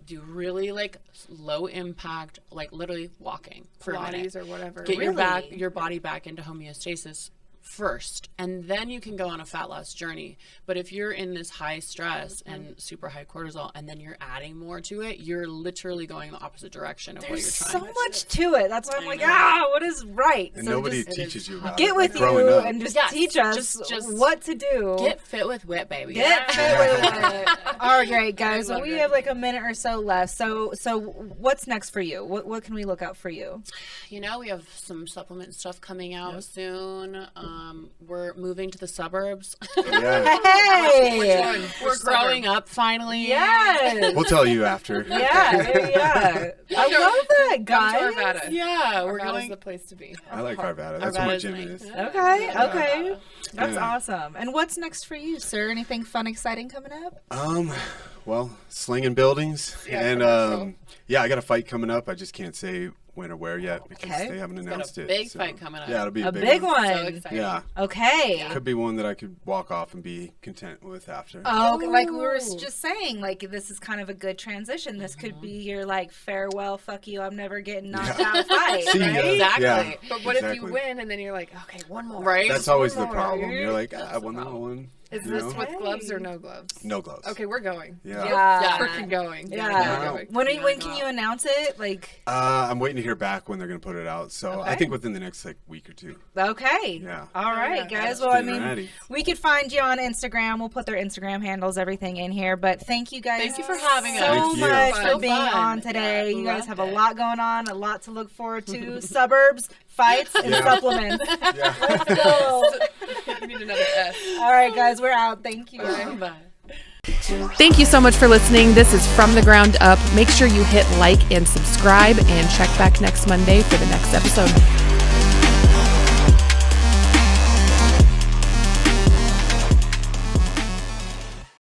Speaker 1: do really like low impact, like literally walking for a minute,
Speaker 5: or whatever.
Speaker 1: Get your body back into homeostasis first, and then you can go on a fat loss journey. But if you're in this high stress and super high cortisol, and then you're adding more to it, you're literally going the opposite direction of what you're trying.
Speaker 3: There's so much to it. That's why I'm like, what is right?
Speaker 4: And
Speaker 3: so
Speaker 4: nobody teaches you about
Speaker 3: get
Speaker 4: it.
Speaker 3: with you and just teach us
Speaker 1: just
Speaker 3: what to do.
Speaker 1: Get fit with Whit, baby.
Speaker 3: Get fit with Whit. All right, guys. So we have like a minute or so left. So what's next for you? What can we look out for you?
Speaker 1: You know, we have some supplement stuff coming out soon. We're moving to the suburbs.
Speaker 3: Hey,
Speaker 1: we're growing up finally.
Speaker 3: Yes.
Speaker 4: We'll tell you after.
Speaker 3: Yeah. I love that, guys.
Speaker 5: Arvada.
Speaker 1: Yeah, we're
Speaker 5: Arvada's
Speaker 1: going.
Speaker 5: the place to be.
Speaker 4: I like Arvada. That's what my gym is.
Speaker 3: Okay. That's awesome. And what's next for you, sir? Anything fun, exciting coming up?
Speaker 4: Well, slinging buildings, and I got a fight coming up. I just can't say when or where yet because they haven't announced it.
Speaker 1: Big fight coming up.
Speaker 4: Yeah, it'll be a
Speaker 3: big one.
Speaker 1: So exciting.
Speaker 4: Yeah.
Speaker 3: Okay.
Speaker 4: Could be one that I could walk off and be content with after.
Speaker 3: Oh, like we were just saying, like this is kind of a good transition. This could be your like farewell, fuck you, I'm never getting knocked out fight.
Speaker 4: See,
Speaker 3: right?
Speaker 1: Exactly.
Speaker 4: Yeah,
Speaker 5: But what if you win and then you're like, okay, one more?
Speaker 1: Right.
Speaker 4: That's always the problem. You're like, I won that one.
Speaker 5: Is this with gloves or no gloves?
Speaker 4: No gloves.
Speaker 5: Okay, we're going.
Speaker 3: Yeah.
Speaker 5: Freaking going.
Speaker 3: Yeah.
Speaker 5: Going.
Speaker 3: When can you announce it? Like.
Speaker 4: I'm waiting to hear back when they're going to put it out. So I think within the next like week or two.
Speaker 3: Okay.
Speaker 4: Yeah.
Speaker 3: All right, guys. Well, I mean, we could find you on Instagram. We'll put their Instagram handles, everything in here. But thank you guys.
Speaker 1: Thank you for having us.
Speaker 3: So much for
Speaker 1: So
Speaker 3: being
Speaker 1: fun.
Speaker 3: on today. You guys have a
Speaker 1: it.
Speaker 3: lot going on, a lot to look forward to. Suburbs, fights, and supplements. Let's go.
Speaker 5: I need another S.
Speaker 3: All right, guys. We're out. Thank you.
Speaker 1: Bye.
Speaker 5: Thank you so much for listening. This is From the Ground Up. Make sure you hit like and subscribe, and check back next Monday for the next episode.